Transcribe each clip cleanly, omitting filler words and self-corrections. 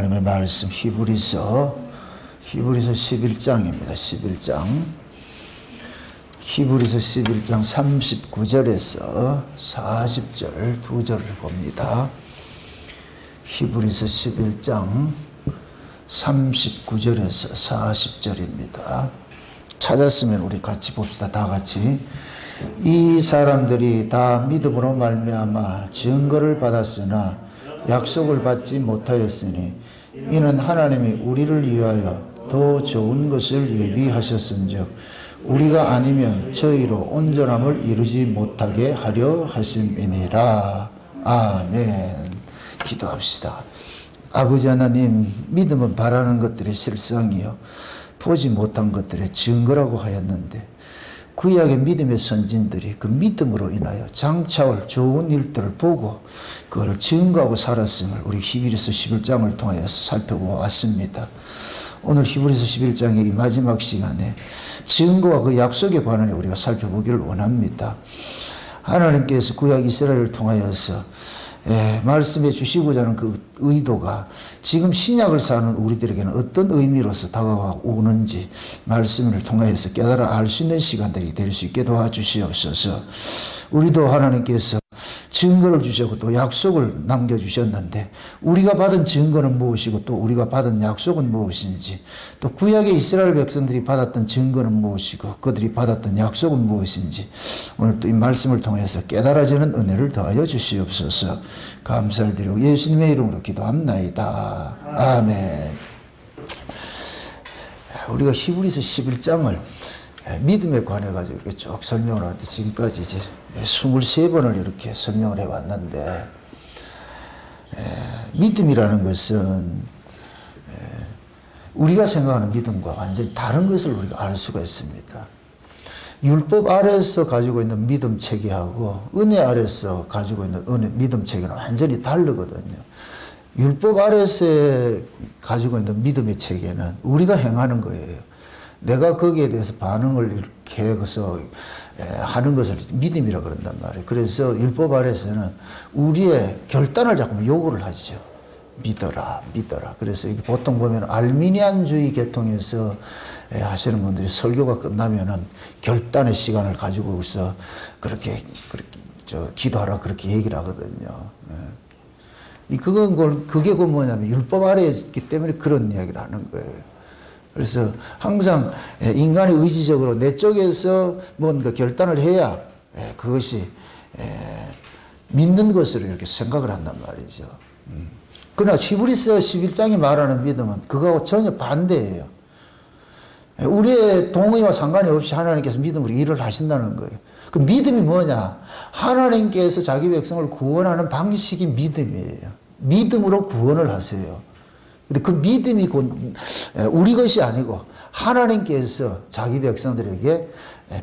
하나님의 말씀 히브리서 11장입니다. 11장. 히브리서 11장 39절에서 40절 두 절을 봅니다. 히브리서 11장 39절에서 40절입니다. 찾았으면 우리 같이 봅시다. 다 같이. 이 사람들이 다 믿음으로 말미암아 증거를 받았으나 약속을 받지 못하였으니 이는 하나님이 우리를 위하여 더 좋은 것을 예비하셨은즉 우리가 아니면 저희로 온전함을 이루지 못하게 하려 하심이니라. 아멘. 기도합시다. 아버지 하나님, 믿음은 바라는 것들의 실상이요 보지 못한 것들의 증거라고 하였는데 구약의 믿음의 선진들이 그 믿음으로 인하여 장차올 좋은 일들을 보고 그걸 증거하고 살았음을 우리 히브리서 11장을 통하여 살펴보았습니다. 오늘 히브리서 11장의 이 마지막 시간에 증거와 그 약속에 관하여 우리가 살펴보기를 원합니다. 하나님께서 구약 이스라엘을 통하여서 말씀해 주시고자 하는 그 의도가 지금 신약을 사는 우리들에게는 어떤 의미로서 다가오는지 말씀을 통해서 깨달아 알 수 있는 시간들이 될 수 있게 도와주시옵소서. 우리도 하나님께서 증거를 주셨고 또 약속을 남겨주셨는데 우리가 받은 증거는 무엇이고 또 우리가 받은 약속은 무엇인지 또 구약의 이스라엘 백성들이 받았던 증거는 무엇이고 그들이 받았던 약속은 무엇인지 오늘 또 이 말씀을 통해서 깨달아지는 은혜를 더하여 주시옵소서. 감사를 드리고 예수님의 이름으로 기도합나이다. 아멘. 우리가 히브리서 11장을 믿음에 관해 가지고 이렇게 쭉 설명을 하는데 지금까지 이제 23번을 이렇게 설명을 해왔는데 믿음이라는 것은 우리가 생각하는 믿음과 완전히 다른 것을 우리가 알 수가 있습니다. 율법 아래서 가지고 있는 믿음 체계하고 은혜 아래서 가지고 있는 믿음 체계는 완전히 다르거든요. 율법 아래서 가지고 있는 믿음의 체계는 우리가 행하는 거예요. 내가 거기에 대해서 반응을 이렇게 해서 하는 것을 믿음이라고 그런단 말이에요. 그래서 율법 아래서는 우리의 결단을 자꾸 요구를 하죠. 믿어라, 믿어라. 그래서 이게 보통 보면 알미니안주의 계통에서 하시는 분들이 설교가 끝나면은 결단의 시간을 가지고서 그렇게 기도하라 그렇게 얘기를 하거든요. 그게 뭐냐면 율법 아래에 있기 때문에 그런 이야기를 하는 거예요. 그래서 항상 인간이 의지적으로 내 쪽에서 뭔가 결단을 해야 그것이 믿는 것으로 이렇게 생각을 한단 말이죠. 그러나 히브리서 11장이 말하는 믿음은 그거하고 전혀 반대예요. 우리의 동의와 상관이 없이 하나님께서 믿음으로 일을 하신다는 거예요. 그 믿음이 뭐냐? 하나님께서 자기 백성을 구원하는 방식이 믿음이에요. 믿음으로 구원을 하세요. 근데 그 믿음이 곧 우리 것이 아니고 하나님께서 자기 백성들에게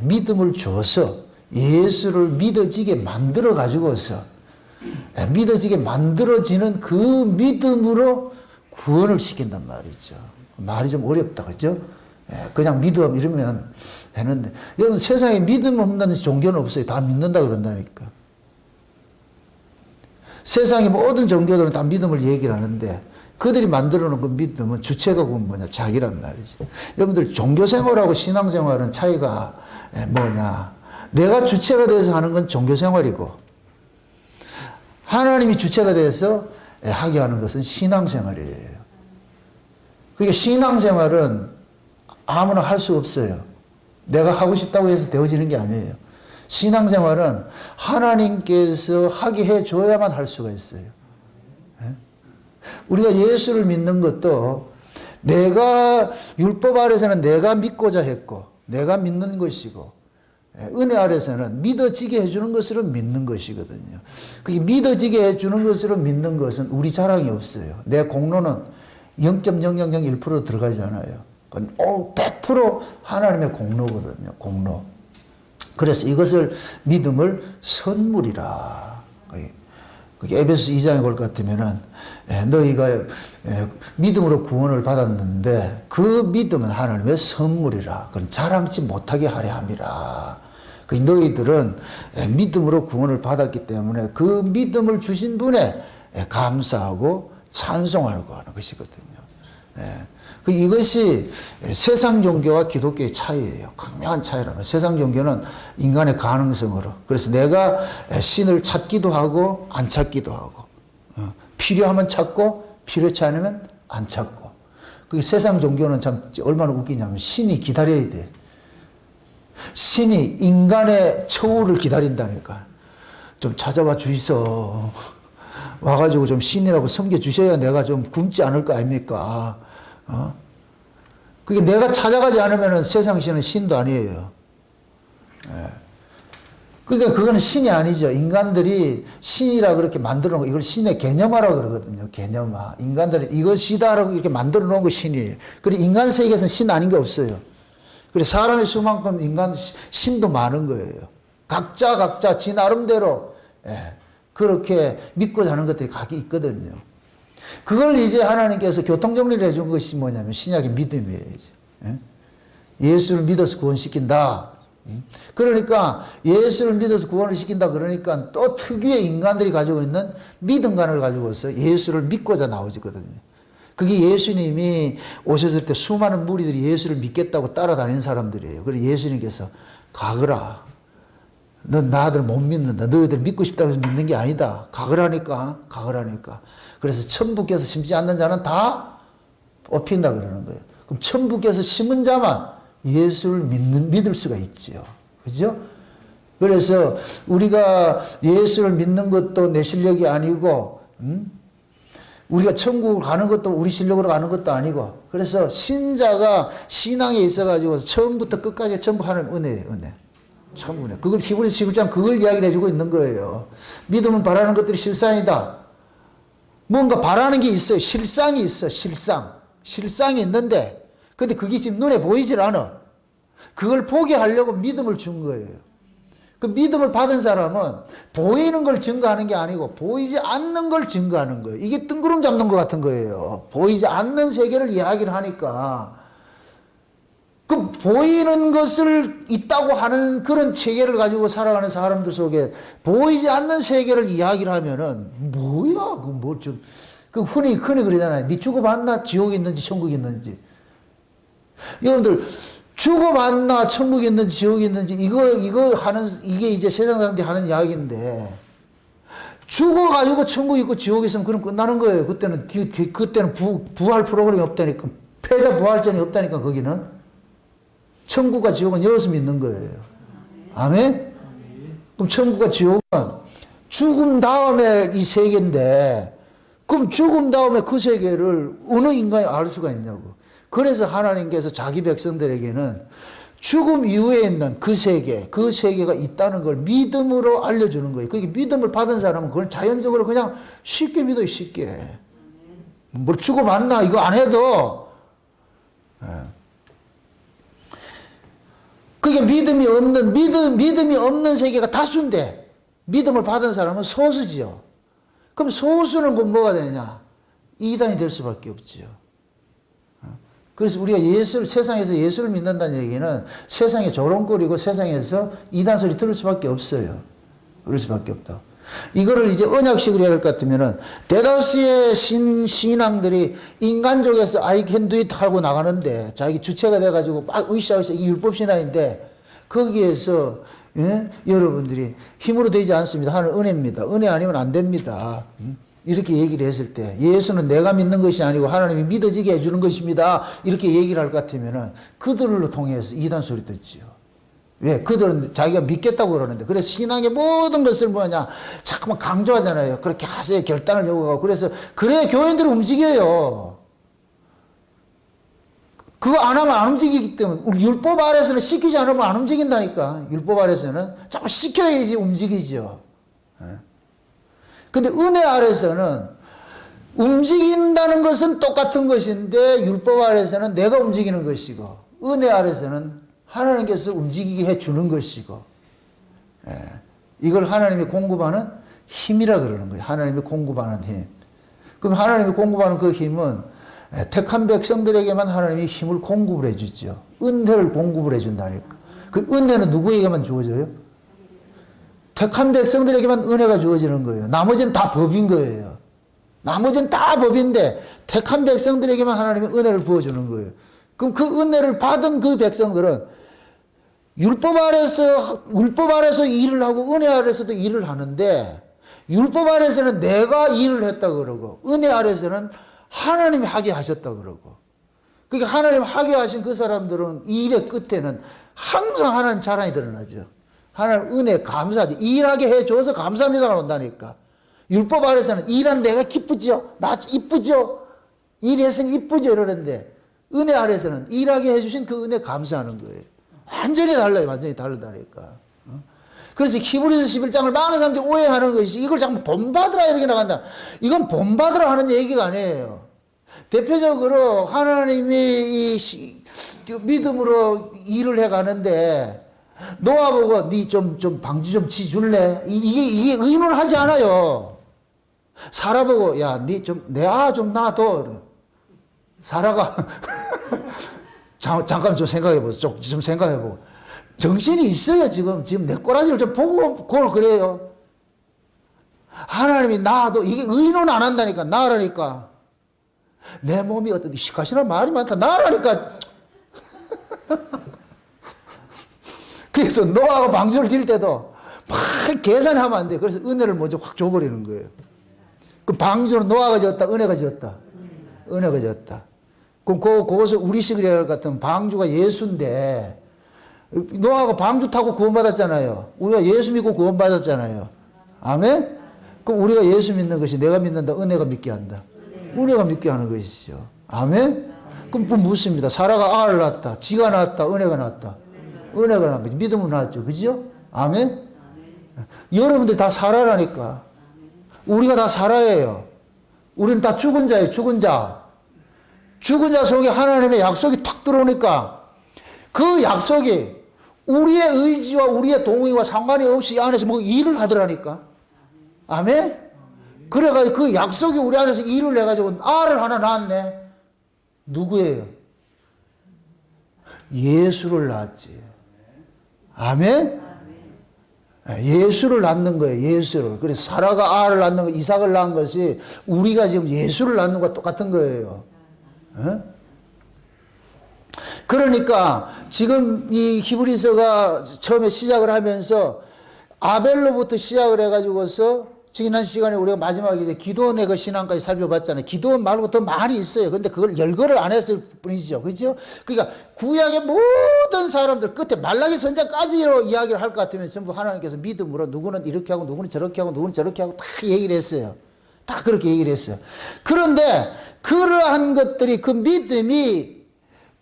믿음을 줘서 예수를 믿어지게 만들어 가지고서 믿어지게 만들어지는 그 믿음으로 구원을 시킨단 말이죠. 말이 좀 어렵다, 그죠? 그냥 믿음 이러면 했는데 여러분 세상에 믿음 없는 종교는 없어요. 다 믿는다 그런다니까. 세상의 모든 종교들은 다 믿음을 얘기를 하는데 그들이 만들어 놓은 그 믿음은 주체가 뭐냐? 자기란 말이죠. 여러분들 종교생활하고 신앙생활은 차이가 뭐냐? 내가 주체가 돼서 하는 건 종교생활이고 하나님이 주체가 돼서 하게 하는 것은 신앙생활이에요. 그러니까 신앙생활은 아무나 할 수 없어요. 내가 하고 싶다고 해서 되어지는 게 아니에요. 신앙생활은 하나님께서 하게 해줘야만 할 수가 있어요. 우리가 예수를 믿는 것도 내가 율법 아래서는 내가 믿고자 했고 내가 믿는 것이고 은혜 아래서는 믿어지게 해주는 것으로 믿는 것이거든요. 그게 믿어지게 해주는 것으로 믿는 것은 우리 자랑이 없어요. 내 공로는 0.0001% 들어가지 않아요. 그건 100% 하나님의 공로거든요. 공로. 그래서 이것을 믿음을 선물이라. 그게 에베소서 2장에 볼 것 같으면은 너희가 믿음으로 구원을 받았는데 그 믿음은 하나님의 선물이라. 그건 자랑치 못하게 하려 함이라. 너희들은 믿음으로 구원을 받았기 때문에 그 믿음을 주신 분에 감사하고 찬송하고 하는 것이거든요. 예. 이것이 세상 종교와 기독교의 차이예요. 극명한 차이라면 세상 종교는 인간의 가능성으로. 그래서 내가 신을 찾기도 하고 안 찾기도 하고 필요하면 찾고 필요치 않으면 안 찾고. 그 세상 종교는 참 얼마나 웃기냐면 신이 기다려야 돼. 신이 인간의 처우를 기다린다니까. 좀 찾아봐 주이소. 와가지고 좀 신이라고 섬겨주셔야 내가 좀 굶지 않을 거 아닙니까? 그게 내가 찾아가지 않으면 세상 신은 신도 아니에요. 예. 그러니까 그거는 신이 아니죠. 인간들이 신이라 그렇게 만들어 놓은 거, 이걸 신의 개념화라고 그러거든요. 개념화. 인간들이 이것이다라고 이렇게 만들어 놓은 거 신이에요. 그리고 인간 세계에서는 신 아닌 게 없어요. 그래서 사람의 수만큼 인간 신도 많은 거예요. 각자 지 나름대로 그렇게 믿고 사는 것들이 각이 있거든요. 그걸 이제 하나님께서 교통정리를 해준 것이 뭐냐면 신약의 믿음이에요. 예수를 믿어서 구원시킨다. 그러니까 예수를 믿어서 구원을 시킨다 그러니까 또 특유의 인간들이 가지고 있는 믿음관을 가지고서 예수를 믿고자 나오거든요. 그게 예수님이 오셨을 때 수많은 무리들이 예수를 믿겠다고 따라다니는 사람들이에요. 그래서 예수님께서 가거라. 넌 나들 못 믿는다. 너희들 믿고 싶다고 해서 믿는 게 아니다. 가거라니까. 그래서 천부께서 심지 않는 자는 다 뽑힌다 그러는 거예요. 그럼 천부께서 심은 자만 예수를 믿을 수가 있지요. 그죠? 그래서 우리가 예수를 믿는 것도 내 실력이 아니고, 우리가 천국을 가는 것도 우리 실력으로 가는 것도 아니고, 그래서 신자가 신앙에 있어가지고 처음부터 끝까지 전부 하나님 은혜예요, 은혜. 참 은혜. 그걸 히브리서 11장 그걸 이야기를 해주고 있는 거예요. 믿음은 바라는 것들이 실상이다. 뭔가 바라는 게 있어요. 실상이 있어, 실상이 있는데, 근데 그게 지금 눈에 보이질 않아. 그걸 보게 하려고 믿음을 준 거예요. 그 믿음을 받은 사람은 보이는 걸 증거하는 게 아니고 보이지 않는 걸 증거하는 거예요. 이게 뜬구름 잡는 것 같은 거예요. 보이지 않는 세계를 이야기를 하니까. 그 보이는 것을 있다고 하는 그런 체계를 가지고 살아가는 사람들 속에 보이지 않는 세계를 이야기를 하면은 뭐야? 그 흔히 그러잖아요. 니 주고받나? 지옥이 있는지 천국이 있는지. 여러분들 주고받나? 천국이 있는지 지옥이 있는지 이거 하는 이게 이제 세상 사람들이 하는 이야기인데 죽어가지고 천국이 있고 지옥이 있으면 그럼 끝나는 거예요. 그때는 부활 프로그램이 없다니까. 패자 부활전이 없다니까 거기는. 천국과 지옥은 여기서 믿는 거예요. 아멘? 그럼 천국과 지옥은 죽음 다음에 이 세계인데 그럼 죽음 다음에 그 세계를 어느 인간이 알 수가 있냐고. 그래서 하나님께서 자기 백성들에게는 죽음 이후에 있는 그 세계가 있다는 걸 믿음으로 알려주는 거예요. 그게 믿음을 받은 사람은 그걸 자연적으로 그냥 쉽게 믿어요, 쉽게. 뭘 주고받나 이거 안 해도. 그게 믿음이 없는 세계가 다수인데 믿음을 받은 사람은 소수지요. 그럼 소수는 그럼 뭐가 되느냐? 이단이 될 수밖에 없지요. 그래서 우리가 세상에서 예수를 믿는다는 얘기는 세상에 조롱거리고 세상에서 이단 소리 들을 수밖에 없어요. 그럴 수밖에 없다. 이거를 이제 언약식으로 해야 할 것 같으면은 대다수의 신앙들이 인간적에서 I can do it 하고 나가는데 자기 주체가 돼가지고 막 으쌰으쌰 이 율법신앙인데 거기에서 여러분들이 힘으로 되지 않습니다. 하나님 은혜입니다. 은혜 아니면 안 됩니다. 이렇게 얘기를 했을 때 예수는 내가 믿는 것이 아니고 하나님이 믿어지게 해주는 것입니다. 이렇게 얘기를 할 것 같으면은 그들로 통해서 이단 소리 듣지요. 왜? 그들은 자기가 믿겠다고 그러는데 그래서 신앙의 모든 것을 뭐냐 자꾸만 강조하잖아요. 그렇게 하세요. 결단을 요구하고 그래서 그래야 교인들이 움직여요. 그거 안 하면 안 움직이기 때문에 우리 율법 아래서는 시키지 않으면 안 움직인다니까. 율법 아래서는 자꾸 시켜야지 움직이죠. 근데 은혜 아래서는 움직인다는 것은 똑같은 것인데 율법 아래서는 내가 움직이는 것이고 은혜 아래서는 하나님께서 움직이게 해주는 것이고 이걸 하나님이 공급하는 힘이라 그러는 거예요. 하나님이 공급하는 힘. 그럼 하나님이 공급하는 그 힘은 택한 백성들에게만 하나님이 힘을 공급을 해주죠. 은혜를 공급을 해준다니까. 그 은혜는 누구에게만 주어져요? 택한 백성들에게만 은혜가 주어지는 거예요. 나머지는 다 법인 거예요. 나머지는 다 법인데 택한 백성들에게만 하나님이 은혜를 부어주는 거예요. 그럼 그 은혜를 받은 그 백성들은 율법 아래서 일을 하고 은혜 아래서도 일을 하는데, 율법 아래서는 내가 일을 했다 그러고 은혜 아래서는 하나님이 하게 하셨다 그러고. 그러니까 하나님 하게 하신 그 사람들은 이 일의 끝에는 항상 하나님 자랑이 드러나죠. 하나님 은혜 감사하지. 일하게 해줘서 감사합니다가 온다니까. 율법 아래서는 일한 내가 기쁘죠. 나 이쁘죠. 일했으니 이쁘죠. 이러는데 은혜 아래서는 일하게 해주신 그 은혜 감사하는 거예요. 완전히 달라요. 완전히 다르다니까. 그래서 히브리서 11장을 많은 사람들이 오해하는 것이, 이걸 자꾸 본받으라 이렇게 나간다. 이건 본받으라 하는 얘기가 아니에요. 대표적으로 하나님이 믿음으로 일을 해가는데 노아 보고 니 좀 방주 좀 치줄래? 이게 의논하지 않아요. 사라 보고 야 니 좀 내 아 좀 놔둬. 사라가 잠깐 좀 생각해보세요. 좀 생각해보고. 정신이 있어요. 지금 내 꼬라지를 좀 보고 그걸 그래요. 하나님이 나도 이게 의논 안 한다니까. 나라니까. 내 몸이 어떤지 시카시나 말이 많다. 나라니까. 그래서 노아가 방주를 질 때도 막 계산하면 안 돼. 그래서 은혜를 먼저 확 줘버리는 거예요. 그 방주는 노아가 지었다, 은혜가 지었다. 은혜가 지었다. 그럼 그것을 우리식으로 같은 방주가 예수인데, 노아가 방주 타고 구원받았잖아요. 우리가 예수 믿고 구원받았잖아요. 아멘? 그럼 우리가 예수 믿는 것이 내가 믿는다, 은혜가 믿게 한다. 은혜가 믿게 하는 것이죠. 아멘? 그럼 뭐 묻습니다. 사라가 아를 낳았다. 지가 낳았다. 은혜가 낳았다. 은혜가 낳은 거지. 믿음으로 낳았죠. 그죠? 아멘? 여러분들 다 사라라니까. 우리가 다 사라예요. 우리는 다 죽은 자예요. 죽은 자. 죽은 자 속에 하나님의 약속이 탁 들어오니까 그 약속이 우리의 의지와 우리의 동의와 상관이 없이 이 안에서 뭐 일을 하더라니까. 아멘? 그래가지고 그 약속이 우리 안에서 일을 해가지고 알을 하나 낳았네. 누구예요? 예수를 낳았지. 아멘? 예수를 낳는 거예요. 예수를. 그래서 사라가 알을 낳는 거, 이삭을 낳은 것이 우리가 지금 예수를 낳는 것과 똑같은 거예요. 그러니까 지금 이 히브리서가 처음에 시작을 하면서 아벨로부터 시작을 해가지고서 지난 시간에 우리가 마지막에 이제 기도원의 그 신앙까지 살펴봤잖아요. 기도원 말고 더 많이 있어요. 근데 그걸 열거를 안 했을 뿐이죠. 그죠? 그러니까 구약의 모든 사람들 끝에 말라기 선자까지로 이야기를 할 것 같으면 전부 하나님께서 믿음으로 누구는 이렇게 하고 누구는 저렇게 하고 누구는 저렇게 하고 다 얘기를 했어요. 다 그렇게 얘기를 했어요. 그런데 그러한 것들이, 그 믿음이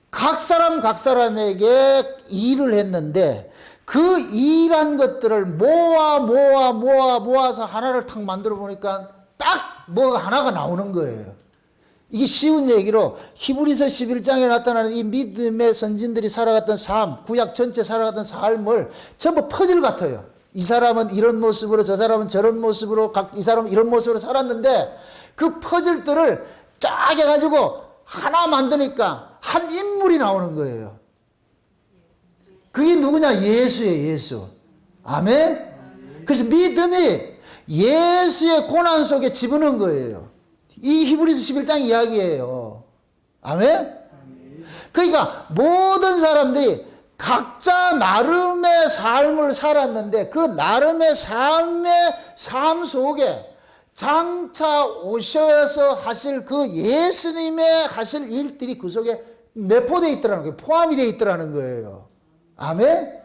각 사람에게 일을 했는데 그 일한 것들을 모아서 하나를 탁 만들어 보니까 딱 뭐가 하나가 나오는 거예요. 이게 쉬운 얘기로 히브리서 11장에 나타나는 이 믿음의 선진들이 살아갔던 삶, 구약 전체 살아갔던 삶을 전부 퍼즐 같아요. 이 사람은 이런 모습으로, 저 사람은 저런 모습으로, 이 사람은 이런 모습으로 살았는데 그 퍼즐들을 쫙 해가지고 하나 만드니까 한 인물이 나오는 거예요. 그게 누구냐? 예수예요. 예수. 아멘? 그래서 믿음이 예수의 고난 속에 집어넣은 거예요. 이 히브리서 11장 이야기예요. 아멘? 그러니까 모든 사람들이 각자 나름의 삶을 살았는데 그 나름의 삶 속에 장차 오셔서 하실 그 예수님의 하실 일들이 그 속에 내포되어 있더라는 거예요. 포함이 되어 있더라는 거예요. 아멘?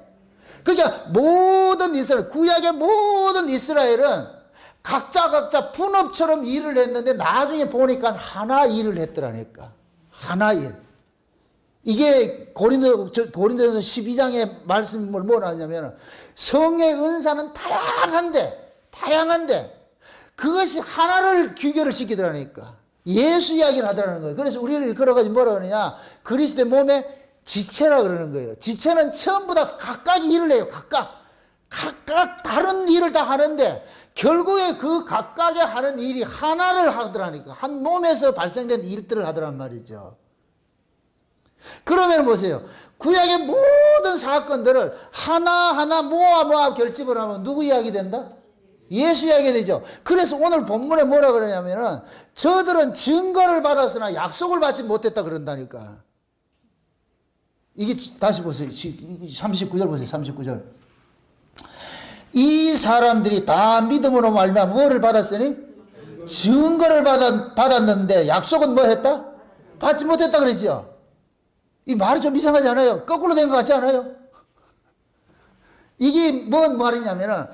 그러니까 모든 이스라엘, 구약의 모든 이스라엘은 각자 분업처럼 일을 했는데 나중에 보니까 하나 일을 했더라니까. 하나 일. 이게 고린도전서 12장의 말씀을 뭐라냐면 성의 은사는 다양한데 그것이 하나를 귀결을 시키더라니까. 예수 이야기를 하더라는 거예요. 그래서 우리를 일컬어가지고 뭐라 그러냐. 그리스도의 몸에 지체라 그러는 거예요. 지체는 전부 다 각각 일을 해요. 각각 다른 일을 다 하는데 결국에 그 각각의 하는 일이 하나를 하더라니까. 한 몸에서 발생된 일들을 하더란 말이죠. 그러면 보세요. 구약의 모든 사건들을 하나하나 모아 결집을 하면 누구 이야기 된다? 예수 이야기가 되죠. 그래서 오늘 본문에 뭐라 그러냐면은 저들은 증거를 받았으나 약속을 받지 못했다 그런다니까. 이게 다시 보세요. 39절 보세요. 39절. 이 사람들이 다 믿음으로 말미암아 뭐를 받았으니? 증거를 받았는데 약속은 뭐 했다? 받지 못했다 그랬죠. 이 말이 좀 이상하지 않아요? 거꾸로 된 것 같지 않아요? 이게 뭔 말이냐면은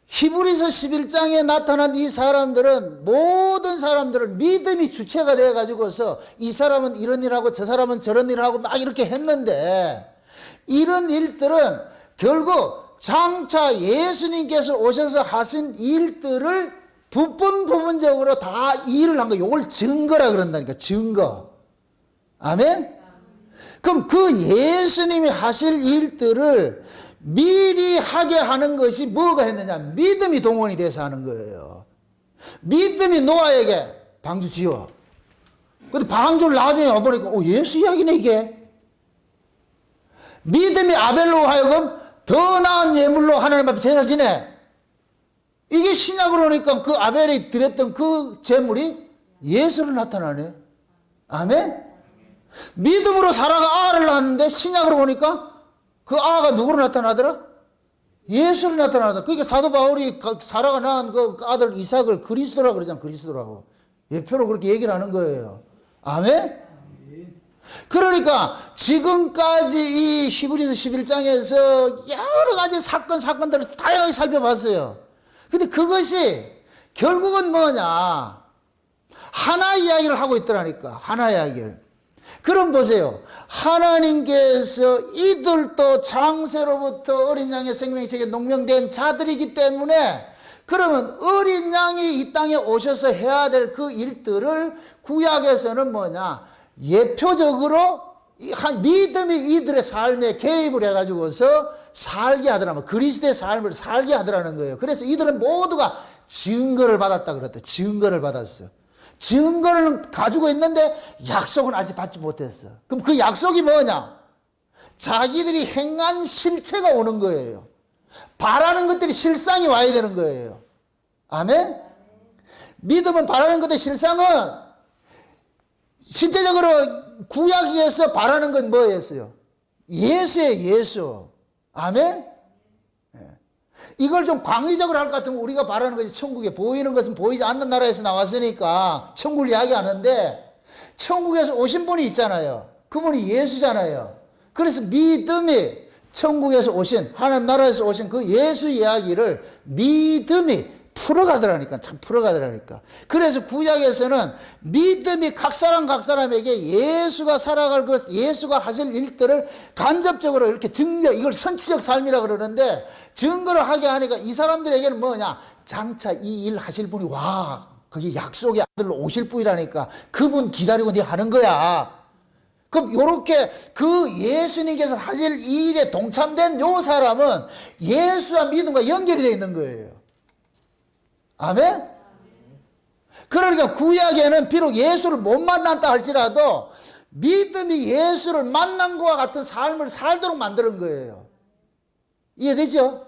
히브리서 11장에 나타난 이 사람들은 모든 사람들을 믿음이 주체가 되어 가지고서 이 사람은 이런 일하고 저 사람은 저런 일을 하고 막 이렇게 했는데 이런 일들은 결국 장차 예수님께서 오셔서 하신 일들을 부분적으로 다 일을 한 거. 이걸 증거라 그런다니까. 증거. 아멘? 그럼 그 예수님이 하실 일들을 미리 하게 하는 것이 뭐가 했느냐? 믿음이 동원이 돼서 하는 거예요. 믿음이 노아에게 방주 지어. 근데 방주를 나중에 와보니까 예수 이야기네 이게. 믿음이 아벨로 하여금 더 나은 예물로 하나님 앞에 제사 지내. 이게 신약으로 오니까 그 아벨이 드렸던 그 제물이 예수로 나타나네. 아멘? 믿음으로 사라가 아를 낳았는데 신약으로 보니까 그 아가 누구로 나타나더라? 예수로 나타나더라. 그러니까 사도 바울이 사라가 낳은 그 아들 이삭을 그리스도라고 그러잖아. 그리스도라고. 예표로 그렇게 얘기를 하는 거예요. 아멘? 그러니까 지금까지 이 히브리서 11장에서 여러 가지 사건들을 다양하게 살펴봤어요. 근데 그것이 결국은 뭐냐? 하나 이야기를 하고 있더라니까. 하나 이야기를. 그럼 보세요. 하나님께서 이들도 장세로부터 어린 양의 생명의 책에 농명된 자들이기 때문에 그러면 어린 양이 이 땅에 오셔서 해야 될 그 일들을 구약에서는 뭐냐? 예표적으로 믿음이 이들의 삶에 개입을 해가지고서 살게 하더라면 그리스도의 삶을 살게 하더라는 거예요. 그래서 이들은 모두가 증거를 받았다 그랬대. 증거를 받았어. 증거를 가지고 있는데 약속은 아직 받지 못했어. 그럼 그 약속이 뭐냐? 자기들이 행한 실체가 오는 거예요. 바라는 것들이 실상이 와야 되는 거예요. 아멘? 믿음은 바라는 것의 실상은 실제적으로 구약에서 바라는 건 뭐였어요? 예수예요, 예수. 아멘? 이걸 좀 광의적으로 할 것 같으면 우리가 바라는 것이 천국에 보이는 것은 보이지 않는 나라에서 나왔으니까 천국을 이야기하는데 천국에서 오신 분이 있잖아요. 그분이 예수잖아요. 그래서 믿음이 천국에서 오신 하나님 나라에서 오신 그 예수 이야기를 믿음이 풀어가더라니까. 참 풀어가더라니까. 그래서 구약에서는 믿음이 각 사람에게 예수가 살아갈 것, 예수가 하실 일들을 간접적으로 이렇게 증거, 이걸 선치적 삶이라 그러는데 증거를 하게 하니까 이 사람들에게는 뭐냐? 장차 이 일 하실 분이 와. 그게 약속의 아들로 오실 분이라니까. 그분 기다리고 네 하는 거야. 그럼 요렇게 그 예수님께서 하실 이 일에 동참된 요 사람은 예수와 믿음과 연결이 되어 있는 거예요. 아멘? 그러니까 구약에는 비록 예수를 못 만났다 할지라도 믿음이 예수를 만난 것과 같은 삶을 살도록 만드는 거예요. 이해되죠?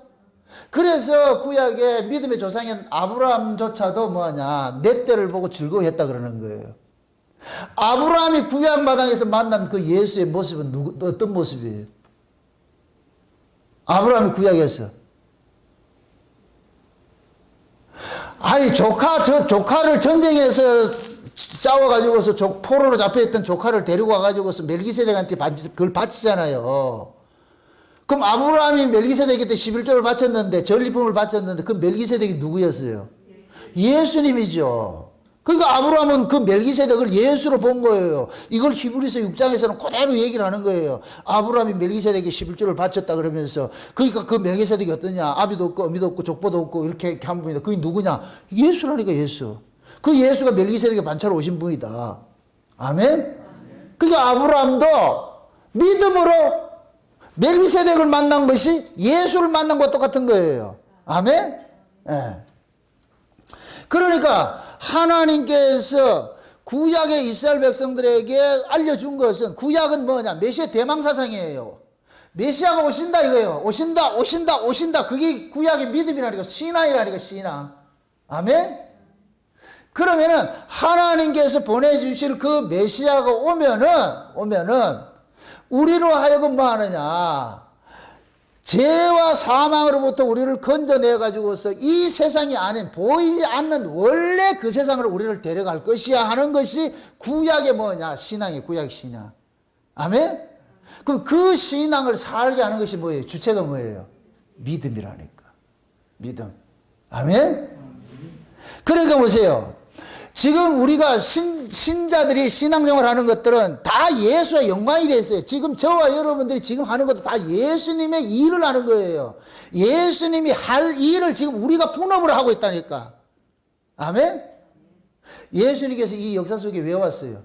그래서 구약의 믿음의 조상인 아브라함조차도 뭐냐? 내 때를 보고 즐거워했다 그러는 거예요. 아브라함이 구약 마당에서 만난 그 예수의 모습은 어떤 모습이에요? 아브라함이 구약에서 아니 조카를 전쟁에서 싸워가지고서 포로로 잡혀있던 조카를 데리고 와가지고서 멜기세덱한테 그걸 바치잖아요. 그럼 아브라함이 멜기세덱한테 11조를 바쳤는데 전리품을 바쳤는데 그 멜기세덱이 누구였어요? 예수님이죠. 그러니까 아브라함은 그 멜기세덱을 예수로 본 거예요. 이걸 히브리서 6장에서는 그대로 얘기를 하는 거예요. 아브라함이 멜기세덱에 11조를 바쳤다 그러면서 그러니까 그 멜기세덱이 어떠냐? 아비도 없고 어미도 없고 족보도 없고 이렇게 한 분이다. 그게 누구냐? 예수라니까 예수. 그 예수가 멜기세덱의 반차로 오신 분이다. 아멘? 그러니까 아브라함도 믿음으로 멜기세덱을 만난 것이 예수를 만난 것과 똑같은 거예요. 아멘? 예. 그러니까 하나님께서 구약의 이스라엘 백성들에게 알려준 것은 구약은 뭐냐? 메시아 대망사상이에요. 메시아가 오신다 이거예요. 오신다, 오신다, 오신다. 그게 구약의 믿음이라니까. 신앙이라니까, 신앙. 아멘? 그러면은 하나님께서 보내주실 그 메시아가 오면은 우리로 하여금 뭐 하느냐? 죄와 사망으로부터 우리를 건져내 가지고서 이 세상이 아닌 보이지 않는 원래 그 세상으로 우리를 데려갈 것이야 하는 것이 구약의 뭐냐? 신앙이 구약 신앙. 아멘? 그럼 그 신앙을 살게 하는 것이 뭐예요? 주체가 뭐예요? 믿음이라니까. 믿음. 아멘? 그러니까 보세요. 지금 우리가 신자들이 신앙생활 하는 것들은 다 예수의 영광이 되어 있어요. 지금 저와 여러분들이 지금 하는 것도 다 예수님의 일을 하는 거예요. 예수님이 할 일을 지금 우리가 분업을 하고 있다니까. 아멘? 예수님께서 이 역사 속에 왜 왔어요?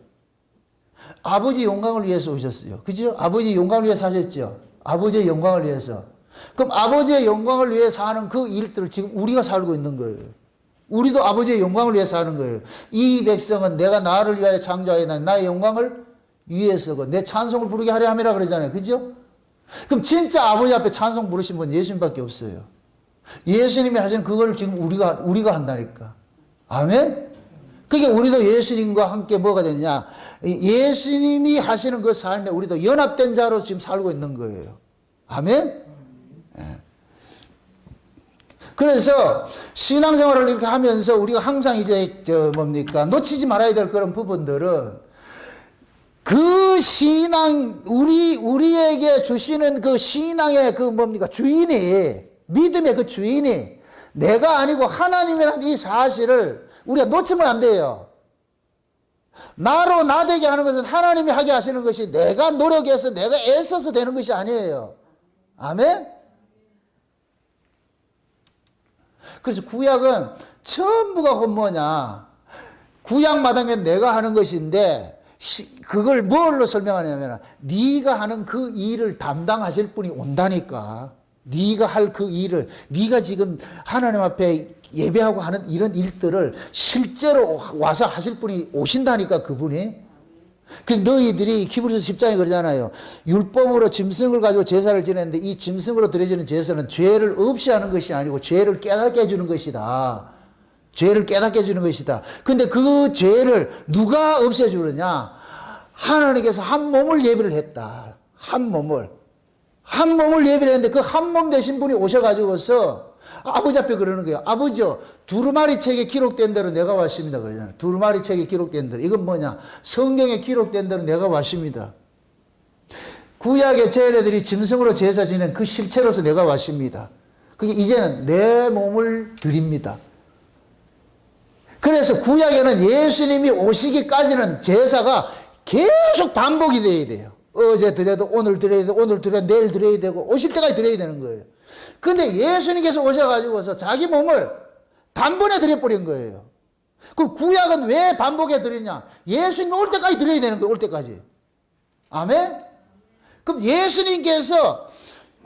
아버지 영광을 위해서 오셨어요. 그죠? 아버지 영광을 위해서 하셨죠. 아버지의 영광을 위해서. 그럼 아버지의 영광을 위해서 하는 그 일들을 지금 우리가 살고 있는 거예요. 우리도 아버지의 영광을 위해서 하는 거예요. 이 백성은 내가 나를 위하여 창조하였나니 나의 영광을 위해서고 내 찬송을 부르게 하려 함이라 그러잖아요. 그죠? 그럼 진짜 아버지 앞에 찬송 부르신 분 예수님밖에 없어요. 예수님이 하시는 그걸 지금 우리가 한다니까. 아멘? 그러니까 우리도 예수님과 함께 뭐가 되느냐? 예수님이 하시는 그 삶에 우리도 연합된 자로 지금 살고 있는 거예요. 아멘? 네. 그래서 신앙생활을 이렇게 하면서 우리가 항상 이제 놓치지 말아야 될 그런 부분들은 그 신앙 우리에게 주시는 그 신앙의 주인이 믿음의 그 주인이 내가 아니고 하나님이라는 이 사실을 우리가 놓치면 안 돼요. 나로 나되게 하는 것은 하나님이 하게 하시는 것이 내가 노력해서 내가 애써서 되는 것이 아니에요. 아멘? 그래서 구약은 전부가 뭐냐? 구약마당에 내가 하는 것인데 그걸 뭘로 설명하냐면 네가 하는 그 일을 담당하실 분이 온다니까. 네가 할 그 일을 네가 지금 하나님 앞에 예배하고 하는 이런 일들을 실제로 와서 하실 분이 오신다니까 그분이. 그래서 너희들이 히브리서 10장에 그러잖아요. 율법으로 짐승을 가지고 제사를 지냈는데 이 짐승으로 드려지는 제사는 죄를 없이 하는 것이 아니고 죄를 깨닫게 해주는 것이다. 죄를 깨닫게 해주는 것이다. 근데 그 죄를 누가 없애주느냐? 하나님께서 한 몸을 예비를 했다. 한 몸을 예비를 했는데 그 한 몸 되신 분이 오셔가지고서 아버지 앞에 그러는 거예요. 아버지요, 두루마리 책에 기록된 대로 내가 왔습니다. 그러잖아요. 두루마리 책에 기록된 대로. 이건 뭐냐? 성경에 기록된 대로 내가 왔습니다. 구약의 쟤네들이 짐승으로 제사 지낸 그 실체로서 내가 왔습니다. 그게 이제는 내 몸을 드립니다. 그래서 구약에는 예수님이 오시기까지는 제사가 계속 반복이 돼야 돼요. 어제 드려도 오늘 드려야 되고 오늘 드려도 내일 드려야 되고 오실 때까지 드려야 되는 거예요. 근데 예수님께서 오셔가지고서 자기 몸을 단번에 드려버린 거예요. 그럼 구약은 왜 반복해 드리냐? 예수님 올 때까지 드려야 되는 거예요. 올 때까지. 아멘? 그럼 예수님께서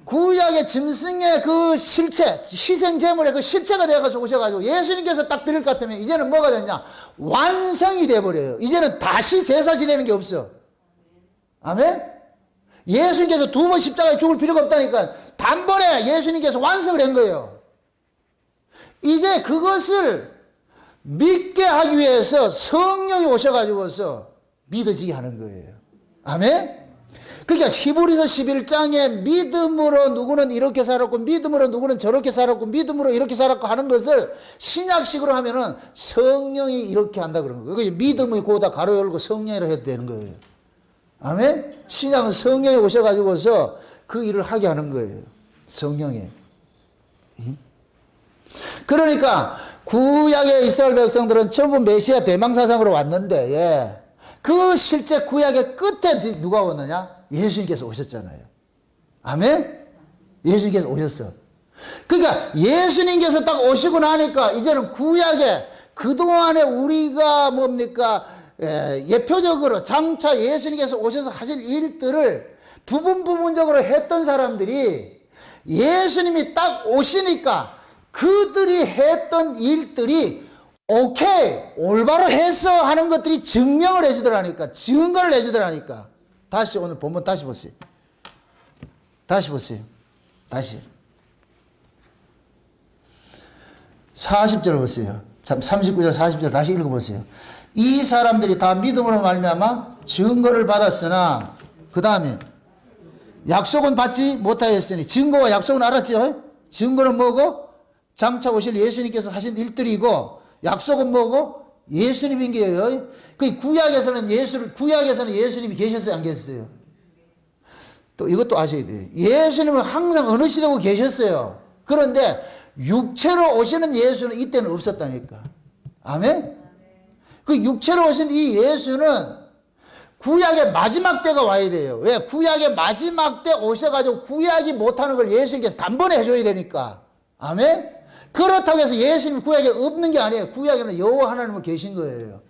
구약의 짐승의 그 실체, 희생제물의 그 실체가 되어가지고 오셔가지고 예수님께서 딱 드릴 것 같으면 이제는 뭐가 되냐? 완성이 돼버려요. 이제는 다시 제사 지내는 게 없어. 아멘? 예수님께서 두 번 십자가에 죽을 필요가 없다니까 단번에 예수님께서 완성을 한 거예요. 이제 그것을 믿게 하기 위해서 성령이 오셔가지고서 믿어지게 하는 거예요. 아멘? 그러니까 히브리서 11장에 믿음으로 누구는 이렇게 살았고 믿음으로 누구는 저렇게 살았고 믿음으로 이렇게 살았고 하는 것을 신약식으로 하면은 성령이 이렇게 한다 그러는 거예요. 그게 믿음의 고다 가로 열고 성령이라 해도 되는 거예요. 아멘? 신약은 성령이 오셔가지고서 그 일을 하게 하는 거예요. 성령이. 그러니까 구약의 이스라엘 백성들은 전부 메시아 대망사상으로 왔는데 그 실제 구약의 끝에 누가 오느냐? 예수님께서 오셨잖아요. 아멘? 예수님께서 오셨어. 그러니까 예수님께서 딱 오시고 나니까 이제는 구약에 그동안에 우리가 예표적으로 장차 예수님께서 오셔서 하실 일들을 부분적으로 했던 사람들이 예수님이 딱 오시니까 그들이 했던 일들이 오케이 올바로 해서 하는 것들이 증명을 해주더라니까. 증거를 해주더라니까. 다시 오늘 본문 다시 보세요. 다시 보세요. 다시. 40절 보세요. 39절 40절 다시 읽어보세요. 이 사람들이 다 믿음으로 말미암아 증거를 받았으나 그 다음에 약속은 받지 못하였으니 증거와 약속은 알았죠? 증거는 뭐고? 장차 오실 예수님께서 하신 일들이고 약속은 뭐고? 예수님인 게요. 그 구약에서는 예수님이 계셨어요, 안 계셨어요? 또 이것도 아셔야 돼요. 예수님은 항상 어느 시대고 계셨어요. 그런데 육체로 오시는 예수는 이때는 없었다니까. 아멘? 그 육체로 오신 이 예수는 구약의 마지막 때가 와야 돼요. 왜? 구약의 마지막 때 오셔가지고 구약이 못하는 걸 예수님께서 단번에 해줘야 되니까. 아멘? 그렇다고 해서 예수님이 구약에 없는 게 아니에요. 구약에는 여호와 하나님은 계신 거예요.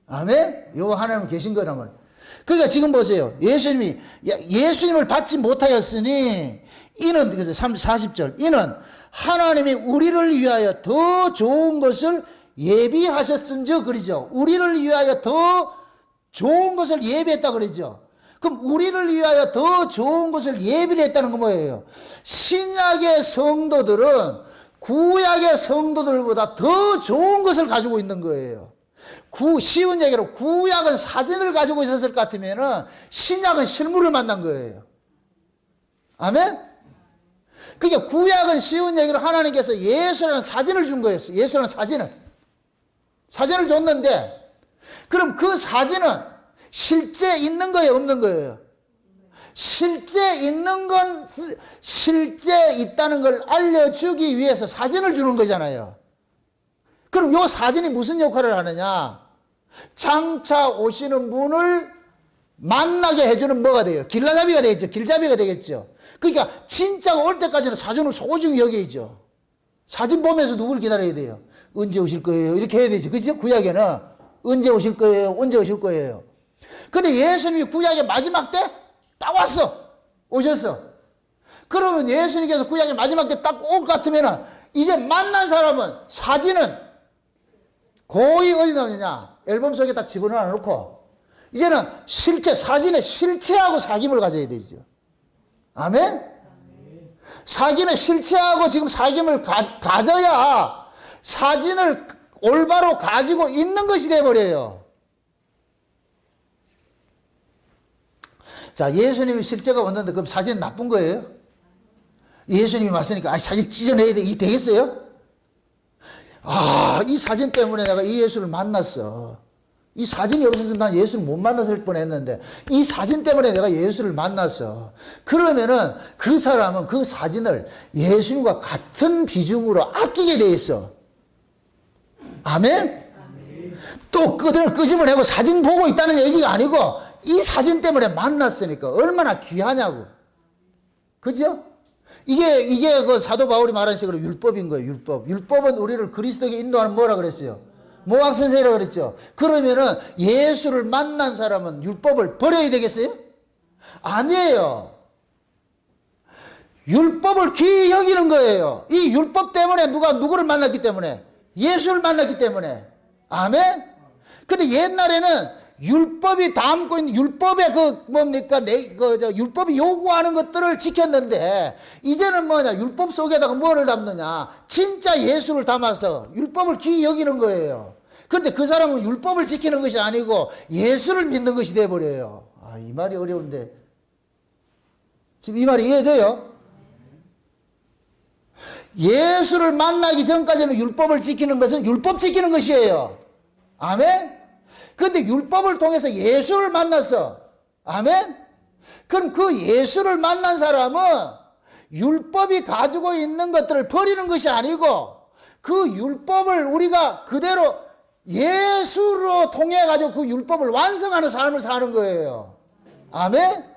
아멘? 여호와 하나님은 계신 거란 그러니까 지금 보세요. 예수님을 받지 못하였으니 이는 40절 이는 하나님이 우리를 위하여 더 좋은 것을 예비하셨은즉 그러죠. 우리를 위하여 더 좋은 것을 예비했다 그러죠. 그럼 우리를 위하여 더 좋은 것을 예비를 했다는 건 뭐예요? 신약의 성도들은 구약의 성도들보다 더 좋은 것을 가지고 있는 거예요. 쉬운 얘기로 구약은 사진을 가지고 있었을 것 같으면 신약은 실물을 만난 거예요. 아멘? 그러니까 구약은 쉬운 얘기로 하나님께서 예수라는 사진을 준 거였어요. 예수라는 사진을 줬는데 그럼 그 사진은 실제 있는 거예요, 없는 거예요? 실제 있는 건 실제 있다는 걸 알려주기 위해서 사진을 주는 거잖아요. 그럼 이 사진이 무슨 역할을 하느냐? 장차 오시는 분을 만나게 해주는 뭐가 돼요? 길라잡이가 되겠죠. 길잡이가 되겠죠. 그러니까 진짜가 올 때까지는 사진을 소중히 여겨야죠. 사진 보면서 누굴 기다려야 돼요? 언제 오실 거예요? 이렇게 해야 되죠. 그죠? 구약에는 언제 오실 거예요? 언제 오실 거예요? 근데 예수님이 구약의 마지막 때 딱 왔어. 오셨어. 그러면 예수님께서 구약의 마지막 때 딱 올 것 같으면 이제 만난 사람은 사진은 거의 어디 나오느냐? 앨범 속에 딱 집어넣어 놓고 이제는 사진의 실체하고 사귐을 가져야 되죠. 아멘? 사귐의 실체하고 지금 사귐을 가져야 사진을 올바로 가지고 있는 것이 되어버려요. 자, 예수님이 실제가 왔는데 그럼 사진 나쁜 거예요? 예수님이 왔으니까 사진 찢어내야 돼. 이 되겠어요? 이 사진 때문에 내가 이 예수를 만났어. 이 사진이 없었으면 난 예수를 못 만났을 뻔했는데 이 사진 때문에 내가 예수를 만났어. 그러면은 그 사람은 그 사진을 예수님과 같은 비중으로 아끼게 돼 있어. 아멘? 또 끄집어내고 사진 보고 있다는 얘기가 아니고 이 사진 때문에 만났으니까 얼마나 귀하냐고. 그죠? 이게 그 사도 바울이 말한 식으로 율법인 거예요, 율법. 율법은 우리를 그리스도에게 인도하는 뭐라 그랬어요? 모학 선생이라고 그랬죠. 그러면은 예수를 만난 사람은 율법을 버려야 되겠어요? 아니에요. 율법을 귀히 여기는 거예요. 이 율법 때문에 누구를 만났기 때문에? 예수를 만났기 때문에. 아멘? 근데 옛날에는 율법이 담고 있는 율법의 율법이 요구하는 것들을 지켰는데 이제는 뭐냐? 율법 속에다가 뭐를 담느냐? 진짜 예수를 담아서 율법을 귀히 여기는 거예요. 근데 그 사람은 율법을 지키는 것이 아니고 예수를 믿는 것이 돼버려요. 이 말이 어려운데 지금 이 말이 이해돼요? 예수를 만나기 전까지는 율법을 지키는 것은 율법 지키는 것이에요. 아멘? 그런데 율법을 통해서 예수를 만났어. 아멘? 그럼 그 예수를 만난 사람은 율법이 가지고 있는 것들을 버리는 것이 아니고 그 율법을 우리가 그대로 예수로 통해 가지고 그 율법을 완성하는 삶을 사는 거예요. 아멘?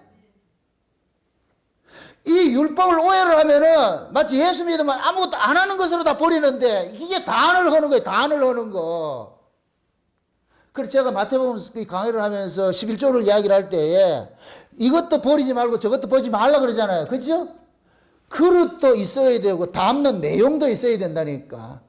이 율법을 오해를 하면은 마치 예수 믿으면 아무것도 안 하는 것으로 다 버리는데 이게 단을 하는 거예요. 단을 하는 거. 그래서 제가 마태복음 강의를 하면서 11조를 이야기를 할 때에 이것도 버리지 말고 저것도 버리지 말라 그러잖아요. 그죠? 그릇도 있어야 되고 담는 내용도 있어야 된다니까.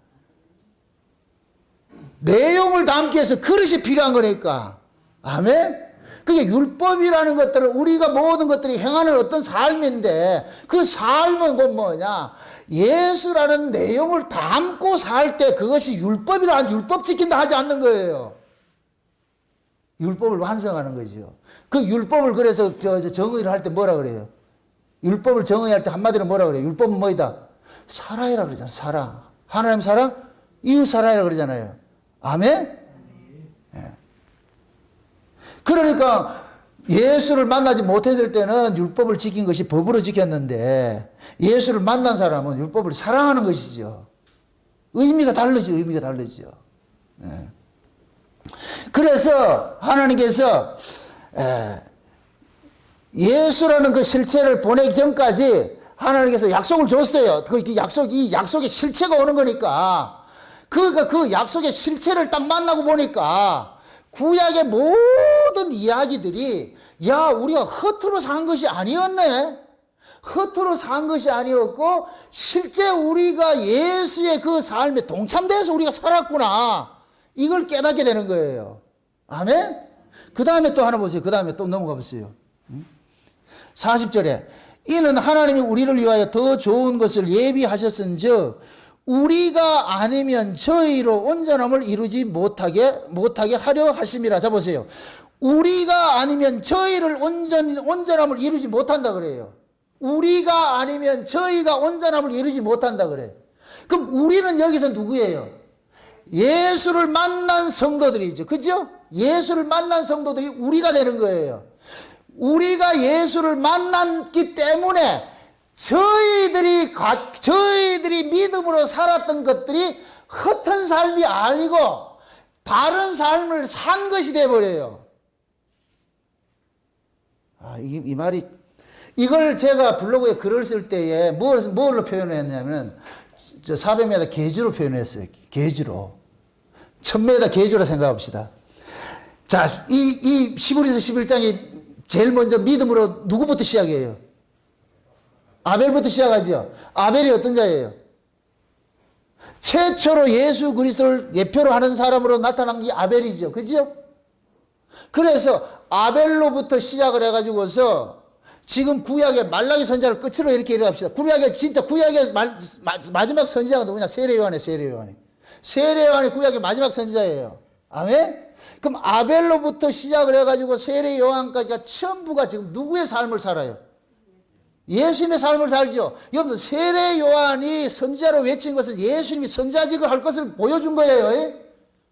내용을 담기 위해서 그릇이 필요한 거니까. 아멘? 그게 율법이라는 것들은 우리가 모든 것들이 행하는 어떤 삶인데 그 삶은 곧 뭐냐? 예수라는 내용을 담고 살 때 그것이 율법이라 율법 지킨다 하지 않는 거예요. 율법을 완성하는 거죠. 그 율법을 그래서 정의를 할 때 뭐라 그래요? 율법을 정의할 때 한마디로 뭐라 그래요? 율법은 뭐이다? 사랑이라 그러잖아요. 사랑. 하나님 사랑, 이웃 사랑이라 그러잖아요. 아멘? 네. 그러니까 예수를 만나지 못했을 때는 율법을 지킨 것이 법으로 지켰는데 예수를 만난 사람은 율법을 사랑하는 것이죠. 의미가 다르죠. 의미가 다르죠. 네. 그래서 하나님께서 예수라는 그 실체를 보내기 전까지 하나님께서 약속을 줬어요. 이 약속의 실체가 오는 거니까. 그러니까 그 약속의 실체를 딱 만나고 보니까 구약의 모든 이야기들이 야, 우리가 허투루 산 것이 아니었네. 허투루 산 것이 아니었고 실제 우리가 예수의 그 삶에 동참돼서 우리가 살았구나. 이걸 깨닫게 되는 거예요. 아멘? 그 다음에 또 하나 보세요. 그 다음에 또 넘어가 보세요. 40절에 이는 하나님이 우리를 위하여 더 좋은 것을 예비하셨은즉 우리가 아니면 저희로 온전함을 이루지 못하게 하려 하심이라. 자 보세요. 우리가 아니면 저희를 온전함을 이루지 못한다 그래요. 우리가 아니면 저희가 온전함을 이루지 못한다 그래요. 그럼 우리는 여기서 누구예요? 예수를 만난 성도들이죠. 그죠? 예수를 만난 성도들이 우리가 되는 거예요. 우리가 예수를 만났기 때문에 저희들이 믿음으로 살았던 것들이 헛된 삶이 아니고 바른 삶을 산 것이 되어버려요. 이 말이, 이걸 제가 블로그에 글을 쓸 때에 뭘로 표현했냐면 400m 계주로 표현했어요. 계주로. 1000m 계주로 생각합시다. 자, 이 히브리서 11장이 제일 먼저 믿음으로 누구부터 시작해요? 아벨부터 시작하죠. 아벨이 어떤 자예요? 최초로 예수 그리스도를 예표로 하는 사람으로 나타난 게 아벨이죠. 그죠? 그래서 아벨로부터 시작을 해가지고서 지금 구약의 말라기 선지자를 끝으로 이렇게 이해합시다. 구약의 마지막 선지자가 누구냐? 세례요한이에요. 세례요한이 구약의 마지막 선지자예요. 아멘? 그럼 아벨로부터 시작을 해가지고 세례요한까지가 전부가 지금 누구의 삶을 살아요? 예수님의 삶을 살죠. 여러분, 세례요한이 선지자로 외친 것은 예수님이 선지자직을 할 것을 보여준 거예요.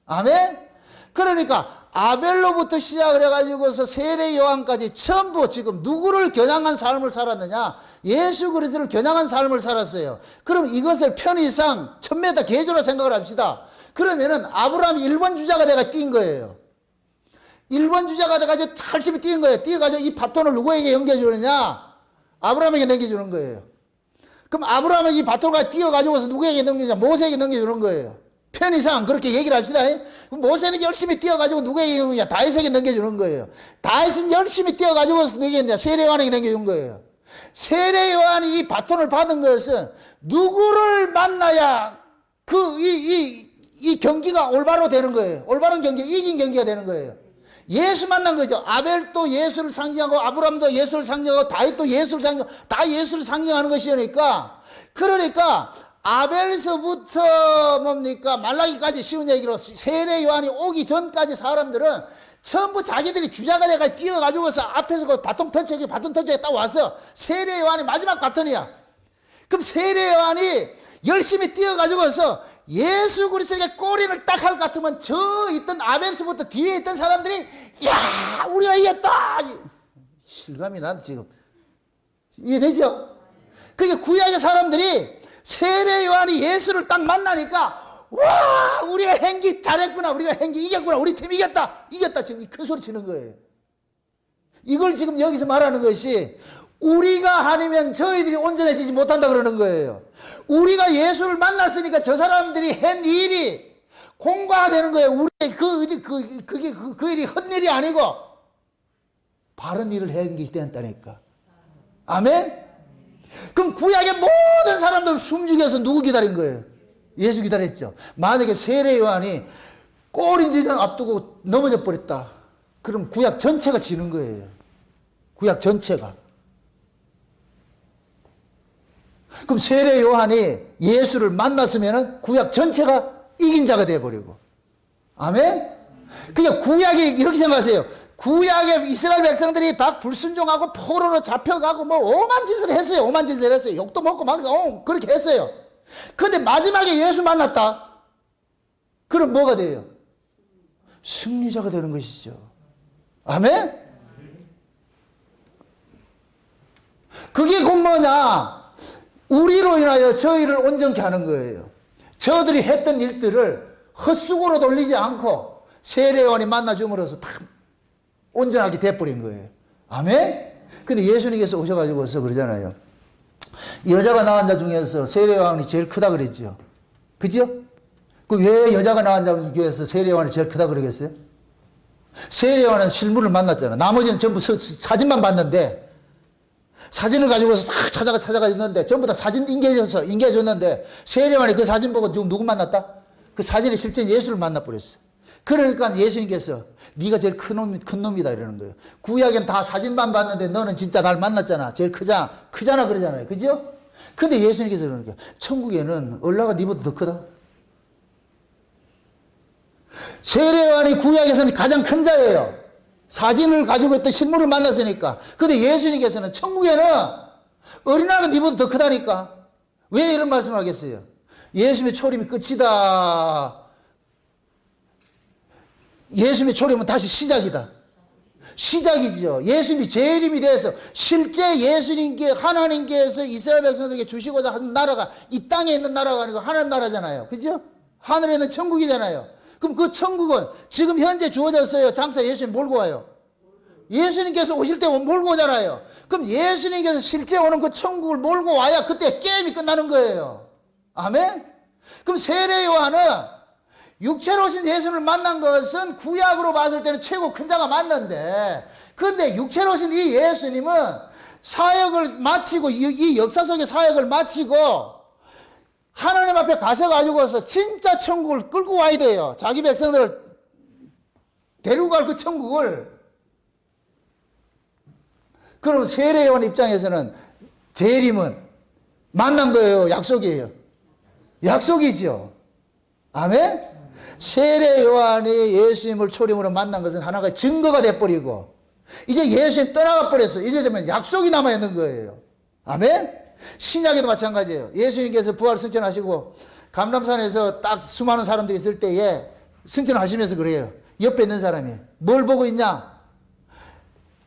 아멘? 그러니까 아벨로부터 시작을 해가지고서 세례요한까지 전부 지금 누구를 겨냥한 삶을 살았느냐? 예수 그리스도를 겨냥한 삶을 살았어요. 그럼 이것을 편의상 1000m 계주로 생각을 합시다. 그러면은 아브라함이 1번 주자가 돼가 뛴 거예요. 1번 주자가 돼가지고 열심히 뛴 거예요. 뛰어가지고 이 바톤을 누구에게 넘겨주느냐? 아브라함에게 넘겨주는 거예요. 그럼 아브라함이 이 바톤을 뛰어가지고서 누구에게 넘겨주냐? 모세에게 넘겨주는 거예요. 편의상 그렇게 얘기를 합시다. 모세는 열심히 뛰어가지고 누구에게 넘겨주냐? 다윗에게 넘겨주는 거예요. 다윗은 열심히 뛰어가지고서 누구에게 세례요한에게 넘겨준 거예요. 세례요한이 이 바톤을 받은 것은 누구를 만나야 이 경기가 올바로 되는 거예요. 올바른 경기, 이긴 경기가 되는 거예요. 예수 만난 거죠. 아벨도 예수를 상징하고 아브람도 예수를 상징하고 다윗도 예수를 상징하고 다 예수를 상징하는 것이니까, 그러니까 아벨서부터 뭡니까 말라기까지 쉬운 얘기로 세례 요한이 오기 전까지 사람들은 전부 자기들이 주자가 돼가 뛰어가지고서 앞에서 그 바통 터치기 바통 터치에 딱 와서 세례 요한이 마지막 바톤이야. 그럼 세례 요한이 열심히 뛰어가지고서 예수 그리스도에게 꼬리를 딱 할 것 같으면 저 있던 아벨서부터 뒤에 있던 사람들이 야 우리가 이겼다 실감이 난다. 지금 이해되죠? 그게 구약의 사람들이 세례 요한이 예수를 딱 만나니까 와 우리가 행기 잘했구나, 우리가 행기 이겼구나, 우리 팀 이겼다 지금 큰 소리 치는 거예요. 이걸 지금 여기서 말하는 것이 우리가 아니면 저희들이 온전해지지 못한다 그러는 거예요. 우리가 예수를 만났으니까 저 사람들이 한 일이 공과되는 거예요. 우리의 그 일이 헛일이 아니고 바른 일을 한 게 된다니까. 아멘? 그럼 구약의 모든 사람들 숨죽여서 누구 기다린 거예요? 예수 기다렸죠. 만약에 세례 요한이 골인지는 앞두고 넘어져 버렸다. 그럼 구약 전체가 지는 거예요. 구약 전체가. 그럼 세례 요한이 예수를 만났으면 구약 전체가 이긴 자가 되어버리고. 아멘? 그러니까 구약이 이렇게 생각하세요. 구약의 이스라엘 백성들이 다 불순종하고 포로로 잡혀가고 뭐 오만 짓을 했어요. 오만 짓을 했어요. 욕도 먹고 막 그렇게 했어요. 근데 마지막에 예수 만났다. 그럼 뭐가 돼요? 승리자가 되는 것이죠. 아멘? 그게 곧 뭐냐? 우리로 인하여 저희를 온전케 하는 거예요. 저들이 했던 일들을 헛수고로 돌리지 않고 세례요한이 만나줌으로써 다 온전하게 돼버린 거예요. 아멘? 근데 예수님께서 오셔가지고서 그러잖아요. 여자가 낳은 자 중에서 세례요한이 제일 크다 그랬죠. 그죠? 그 왜 여자가 낳은 자 중에서 세례요한이 제일 크다 그러겠어요? 세례요한은 실물을 만났잖아. 나머지는 전부 사진만 봤는데, 사진을 가지고서 다 찾아가 있는데 전부 다 사진 인계해줬는데 세례요한이 그 사진 보고 지금 누구 만났다? 그 사진에 실제 예수를 만나버렸어. 그러니까 예수님께서 네가 제일 큰 놈이다 이러는 거예요. 구약엔 다 사진만 봤는데 너는 진짜 날 만났잖아. 제일 크잖아 그러잖아요. 그죠? 근데 예수님께서 그러는 거예요. 천국에는 얼라가 네보다 더 크다. 세례요한이 구약에서는 가장 큰 자예요. 사진을 가지고 있던 실물을 만났으니까. 근데 예수님께서는 천국에는 어린아이가 네보다 더 크다니까. 왜 이런 말씀을 하겠어요? 예수님의 초림이 끝이다. 예수님의 초림은 다시 시작이다. 시작이죠. 예수님이 재림이 돼서 실제 예수님께 하나님께서 이스라엘 백성들에게 주시고자 하는 나라가 이 땅에 있는 나라가 아니고 하나님 나라잖아요. 그죠? 하늘에 있는 천국이잖아요. 그럼 그 천국은 지금 현재 주어졌어요. 장차 예수님 몰고 와요. 예수님께서 오실 때 몰고 오잖아요. 그럼 예수님께서 실제 오는 그 천국을 몰고 와야 그때 게임이 끝나는 거예요. 아멘? 그럼 세례 요한은 육체로 오신 예수를 만난 것은 구약으로 봤을 때는 최고 큰 자가 맞는데, 근데 육체로 오신 이 예수님은 사역을 마치고 이 역사 속의 사역을 마치고 하나님 앞에 가셔가지고서 진짜 천국을 끌고 와야 돼요. 자기 백성들을 데리고 갈 그 천국을. 그럼 세례요한 입장에서는 재림은 만난 거예요? 약속이에요? 약속이죠. 아멘? 세례요한이 예수님을 초림으로 만난 것은 하나가 증거가 돼버리고 이제 예수님 떠나가 버렸어요. 이제 되면 약속이 남아있는 거예요. 아멘? 신약에도 마찬가지예요. 예수님께서 부활 승천하시고 감람산에서 딱 수많은 사람들이 있을 때에 승천하시면서 그래요. 옆에 있는 사람이 뭘 보고 있냐?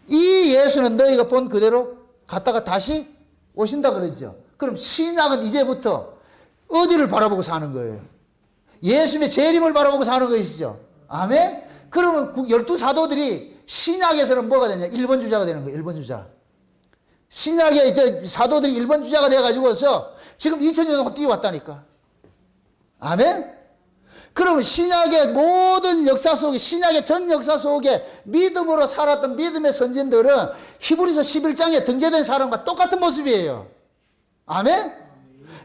이 예수는 너희가 본 그대로 갔다가 다시 오신다 그러죠. 그럼 신약은 이제부터 어디를 바라보고 사는 거예요? 예수님의 재림을 바라보고 사는 것이죠. 아멘? 그러면 12사도들이 신약에서는 뭐가 되냐? 1번 주자가 되는 거예요. 1번 주자. 신약의 이제 사도들이 1번 주자가 돼가지고서 지금 2000년 동안 뛰어왔다니까. 아멘? 그러면 신약의 모든 역사 속에, 신약의 전 역사 속에 믿음으로 살았던 믿음의 선진들은 히브리서 11장에 등재된 사람과 똑같은 모습이에요. 아멘?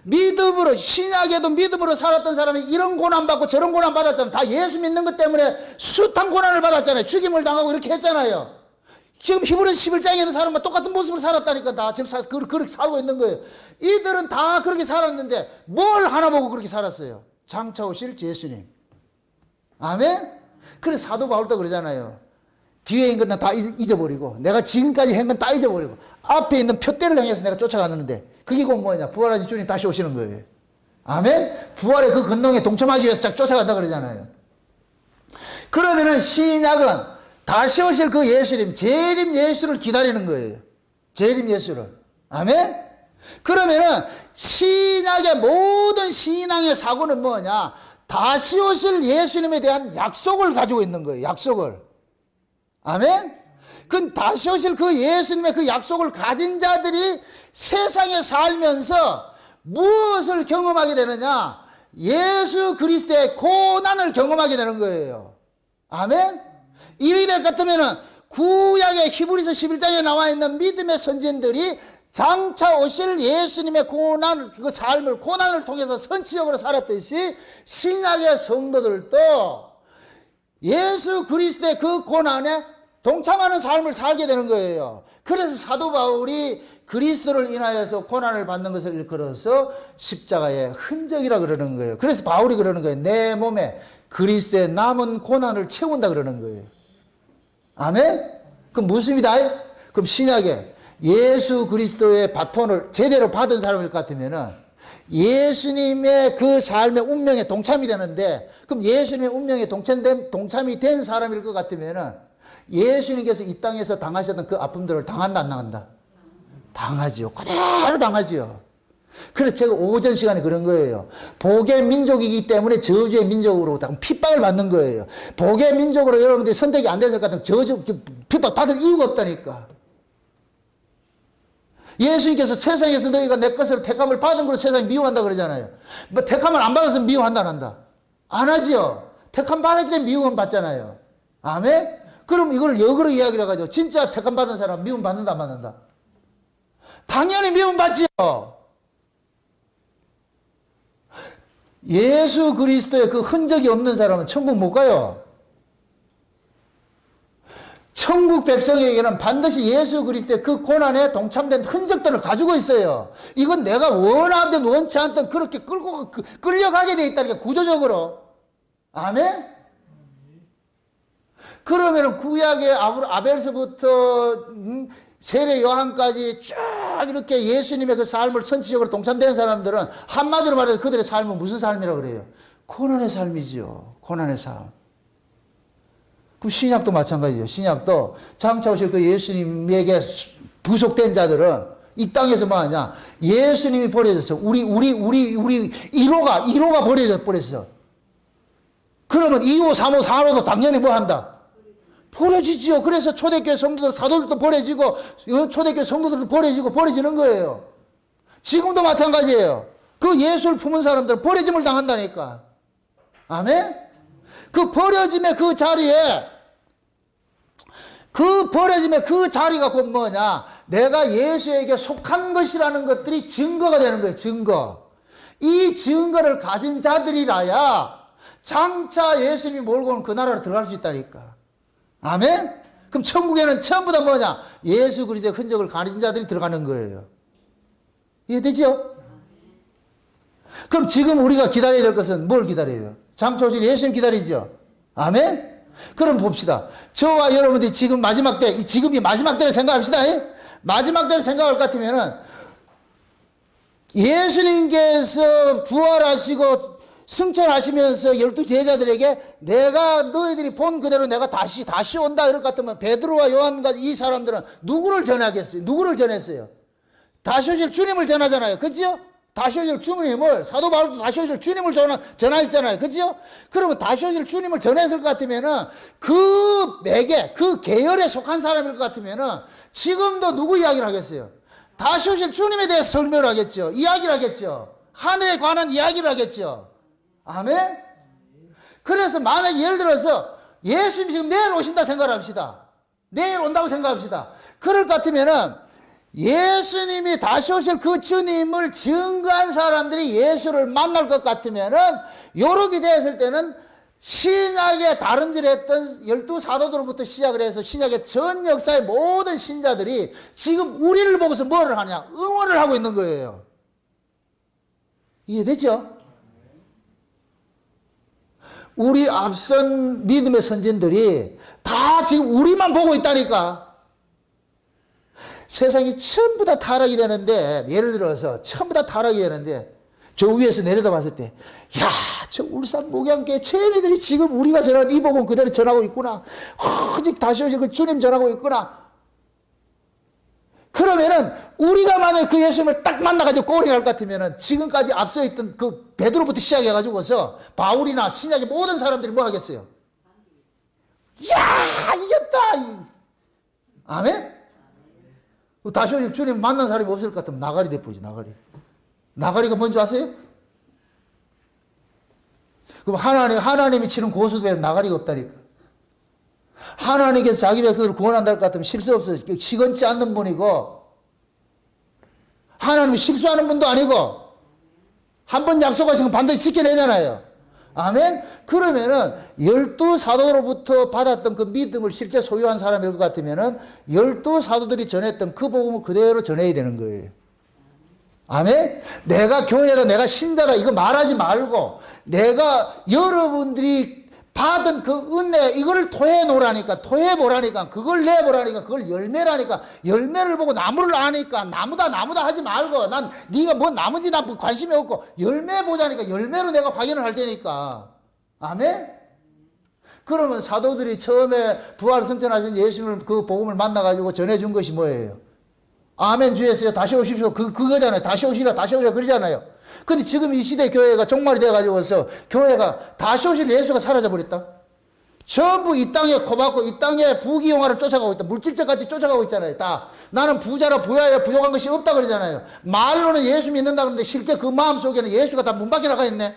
믿음으로, 신약에도 믿음으로 살았던 사람이 이런 고난받고 저런 고난받았잖아요. 다 예수 믿는 것 때문에 숱한 고난을 받았잖아요. 죽임을 당하고 이렇게 했잖아요. 지금 히브리서 11장에 있는 사람과 똑같은 모습으로 살았다니까. 다 지금 그렇게 살고 있는 거예요. 이들은 다 그렇게 살았는데 뭘 하나 보고 그렇게 살았어요? 장차 오실 예수님. 아멘? 그래서 사도 바울도 그러잖아요. 뒤에 있는 건 다 잊어버리고 내가 지금까지 한 건 다 잊어버리고 앞에 있는 표대를 향해서 내가 쫓아가는데 그게 곧 뭐냐? 부활하신 주님 다시 오시는 거예요. 아멘? 부활의 그 근동에 동참하기 위해서 쫙 쫓아간다 그러잖아요. 그러면은 신약은 다시 오실 그 예수님, 재림 예수를 기다리는 거예요. 재림 예수를. 아멘? 그러면은 신약의 모든 신앙의 사고는 뭐냐? 다시 오실 예수님에 대한 약속을 가지고 있는 거예요. 약속을. 아멘? 그 다시 오실 그 예수님의 그 약속을 가진 자들이 세상에 살면서 무엇을 경험하게 되느냐? 예수 그리스도의 고난을 경험하게 되는 거예요. 아멘? 이의 될 같으면은 구약의 히브리서 11장에 나와 있는 믿음의 선진들이 장차 오실 예수님의 고난, 그 삶을, 고난을 통해서 선지적으로 살았듯이 신약의 성도들도 예수 그리스도의 그 고난에 동참하는 삶을 살게 되는 거예요. 그래서 사도 바울이 그리스도를 인하여서 고난을 받는 것을 일컬어서 십자가의 흔적이라 그러는 거예요. 그래서 바울이 그러는 거예요. 내 몸에 그리스도의 남은 고난을 채운다 그러는 거예요. 아멘? 그럼 무엇입니다? 그럼 신약에 예수 그리스도의 바톤을 제대로 받은 사람일 것 같으면은 예수님의 그 삶의 운명에 동참이 되는데, 그럼 예수님의 운명에 동참이 된 사람일 것 같으면은 예수님께서 이 땅에서 당하셨던 그 아픔들을 당한다 안 당한다? 당하지요. 그대로 당하지요. 그래서 제가 오전 시간에 그런 거예요. 복의 민족이기 때문에 저주의 민족으로 핍박을 받는 거예요. 복의 민족으로 여러분들이 선택이 안 됐을 것 같으면 저주 핍박 받을 이유가 없다니까. 예수님께서 세상에서 너희가 내 것으로 택함을 받은 걸로 세상이 미워한다 그러잖아요. 뭐 택함을 안 받았으면 미워한다 안 한다? 안 하지요. 택함 받았기 때문에 미움 받잖아요. 아멘? 그럼 이걸 역으로 이야기를 해가지고 진짜 택함 받은 사람 미움 받는다 안 받는다? 당연히 미움 받지요. 예수 그리스도의 그 흔적이 없는 사람은 천국 못 가요. 천국 백성에게는 반드시 예수 그리스도의 그 고난에 동참된 흔적들을 가지고 있어요. 이건 내가 원하든 원치 않든 그렇게 끌려가게 돼 있다니까, 구조적으로. 아멘? 그러면은 구약의 아벨서부터 세례 요한까지 쭉 이렇게 예수님의 그 삶을 선지적으로 동참된 사람들은 한마디로 말해서 그들의 삶은 무슨 삶이라고 그래요? 고난의 삶이지요. 고난의 삶. 그럼 신약도 마찬가지죠. 신약도 장차 오실 그 예수님에게 부속된 자들은 이 땅에서 뭐 하냐? 예수님이 버려졌어. 우리 1호가 버려졌어. 그러면 2호, 3호, 4호도 당연히 뭐 한다? 버려지죠. 그래서 초대교회 성도들, 사도들도 버려지고, 초대교회 성도들도 버려지는 거예요. 지금도 마찬가지예요. 그 예수를 품은 사람들은 버려짐을 당한다니까. 아멘? 그 버려짐의 그 자리에, 그 자리가 곧 뭐냐? 내가 예수에게 속한 것이라는 것들이 증거가 되는 거예요. 증거. 이 증거를 가진 자들이라야 장차 예수님이 몰고 온 그 나라로 들어갈 수 있다니까. 아멘? 그럼 천국에는 전부 다 뭐냐? 예수 그리스도의 흔적을 가진 자들이 들어가는 거예요. 이해되죠? 그럼 지금 우리가 기다려야 될 것은 뭘 기다려야 돼요? 장차 오실 예수님 기다리죠? 아멘? 그럼 봅시다. 저와 여러분들이 지금 마지막 때, 지금이 마지막 때를 생각합시다. 마지막 때를 생각할 것 같으면은 예수님께서 부활하시고 승천하시면서 12 제자들에게 내가 너희들이 본 그대로 내가 다시 온다 이럴 것 같으면 베드로와 요한과 이 사람들은 누구를 전하겠어요? 누구를 전했어요? 다시 오실 주님을 전하잖아요. 그죠? 다시 오실 주님을, 사도 바울도 다시 오실 주님을 전하셨잖아요. 그죠? 그러면 다시 오실 주님을 전했을 것 같으면은 그 매개, 그 계열에 속한 사람일 것 같으면은 지금도 누구 이야기를 하겠어요? 다시 오실 주님에 대해서 설명을 하겠죠. 이야기를 하겠죠. 하늘에 관한 이야기를 하겠죠. 아멘? 그래서 만약 예를 들어서 예수님이 지금 내일 오신다 생각합시다. 내일 온다고 생각합시다. 그럴 것 같으면은 예수님이 다시 오실 그 주님을 증거한 사람들이 예수를 만날 것 같으면은 요렇게 되었을 때는 신약에 다름질했던 12 사도들로부터 시작을 해서 신약의 전 역사의 모든 신자들이 지금 우리를 보고서 뭐를 하냐? 응원을 하고 있는 거예요. 이해되죠? 우리 앞선 믿음의 선진들이 다 지금 우리만 보고 있다니까. 세상이 전부 다 타락이 되는데, 예를 들어서 전부 다 타락이 되는데 저 위에서 내려다 봤을 때, 야, 저 울산 목양교회 쟤네들이 지금 우리가 전한 이 복음 그대로 전하고 있구나. 오직 다시 오실 그 주님 전하고 있구나. 그러면은 우리가 만약에 그 예수님을 딱 만나가지고 꼴이 날 것 같으면은 지금까지 앞서 있던 그 베드로부터 시작해가지고서 바울이나 신약의 모든 사람들이 뭐 하겠어요? 야, 이겼다. 아멘? 다시 오실 주님 만난 사람이 없을 것 같으면 나가리 대포지, 나가리. 나가리가 뭔지 아세요? 그럼 하나님이 치는 고수들은 나가리가 없다니까. 하나님께서 자기 백성들을 구원한다 할 것 같으면 실수 없어요. 시건치 않는 분이고, 하나님이 실수하는 분도 아니고, 한 번 약속하신 건 반드시 지켜내잖아요. 아멘? 그러면은 12사도로부터 받았던 그 믿음을 실제 소유한 사람일 것 같으면은 12사도들이 전했던 그 복음을 그대로 전해야 되는 거예요. 아멘? 내가 교회다, 내가 신자다, 이거 말하지 말고, 내가 여러분들이 받은 그 은혜, 이걸 토해놓으라니까, 토해보라니까, 그걸 내보라니까, 그걸 열매라니까, 열매를 보고 나무를 아니까, 나무다, 나무다 하지 말고, 난 네가 뭐 나무지, 난 관심이 없고, 열매 보자니까, 열매로 내가 확인을 할 테니까. 아멘? 그러면 사도들이 처음에 부활 승천하신 예수님을 그 복음을 만나가지고 전해준 것이 뭐예요? 아멘 주였어요. 다시 오십시오. 그거잖아요. 다시 오시라, 다시 오시라 그러잖아요. 근데 지금 이 시대 교회가 종말이 돼가지고서 교회가 다시 오실 예수가 사라져버렸다. 전부 이 땅에 코박고 이 땅에 부귀영화를 쫓아가고 있다. 물질적같이 쫓아가고 있잖아요. 다. 나는 부자라 부야야 부족한 것이 없다 그러잖아요. 말로는 예수 믿는다 그러는데 실제 그 마음속에는 예수가 다 문 밖에 나가 있네.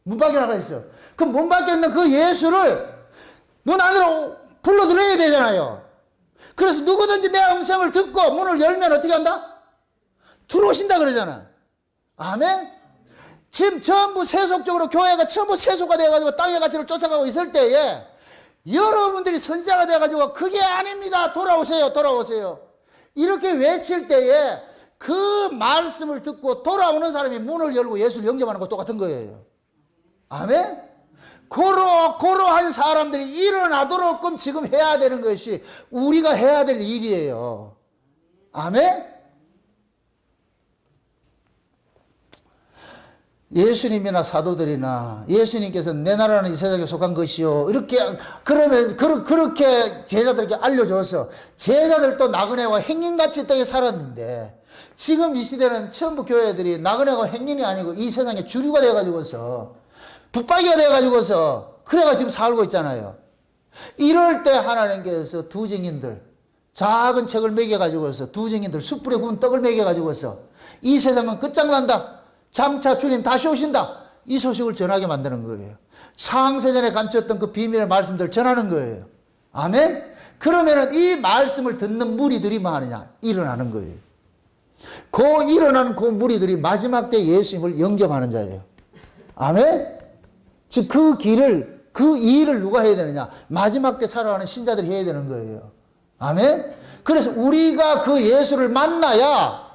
문 밖에 나가 있어. 그 문 밖에 있는 그 예수를 문 안으로 불러들여야 되잖아요. 그래서 누구든지 내 음성을 듣고 문을 열면 어떻게 한다? 들어오신다 그러잖아. 아멘? 지금 전부 세속적으로 교회가 전부 세속화 되어가지고 땅의 가치를 쫓아가고 있을 때에 여러분들이 선지자가 되어가지고 그게 아닙니다. 돌아오세요. 돌아오세요. 이렇게 외칠 때에 그 말씀을 듣고 돌아오는 사람이 문을 열고 예수를 영접하는 거 똑같은 거예요. 아멘? 고로한 사람들이 일어나도록끔 지금 해야 되는 것이 우리가 해야 될 일이에요. 아멘? 예수님이나 사도들이나 예수님께서 내 나라는 이 세상에 속한 것이요. 이렇게, 그러면, 그렇게 제자들에게 알려줘서 제자들도 나그네와 행인같이 땅에 살았는데 지금 이 시대는 전부 교회들이 나그네와 행인이 아니고 이 세상에 주류가 되어가지고서 붙박이가 되어가지고서 그래가 지금 살고 있잖아요. 이럴 때 하나님께서 두 증인들 작은 책을 먹여가지고서 두 증인들 숯불에 구운 떡을 먹여가지고서 이 세상은 끝장난다. 장차 주님 다시 오신다. 이 소식을 전하게 만드는 거예요. 창세전에 감췄던 그 비밀의 말씀들을 전하는 거예요. 아멘? 그러면은 이 말씀을 듣는 무리들이 뭐 하느냐? 일어나는 거예요. 그 일어나는 그 무리들이 마지막 때 예수님을 영접하는 자예요. 아멘? 즉 그 길을, 그 일을 누가 해야 되느냐? 마지막 때 살아가는 신자들이 해야 되는 거예요. 아멘? 그래서 우리가 그 예수를 만나야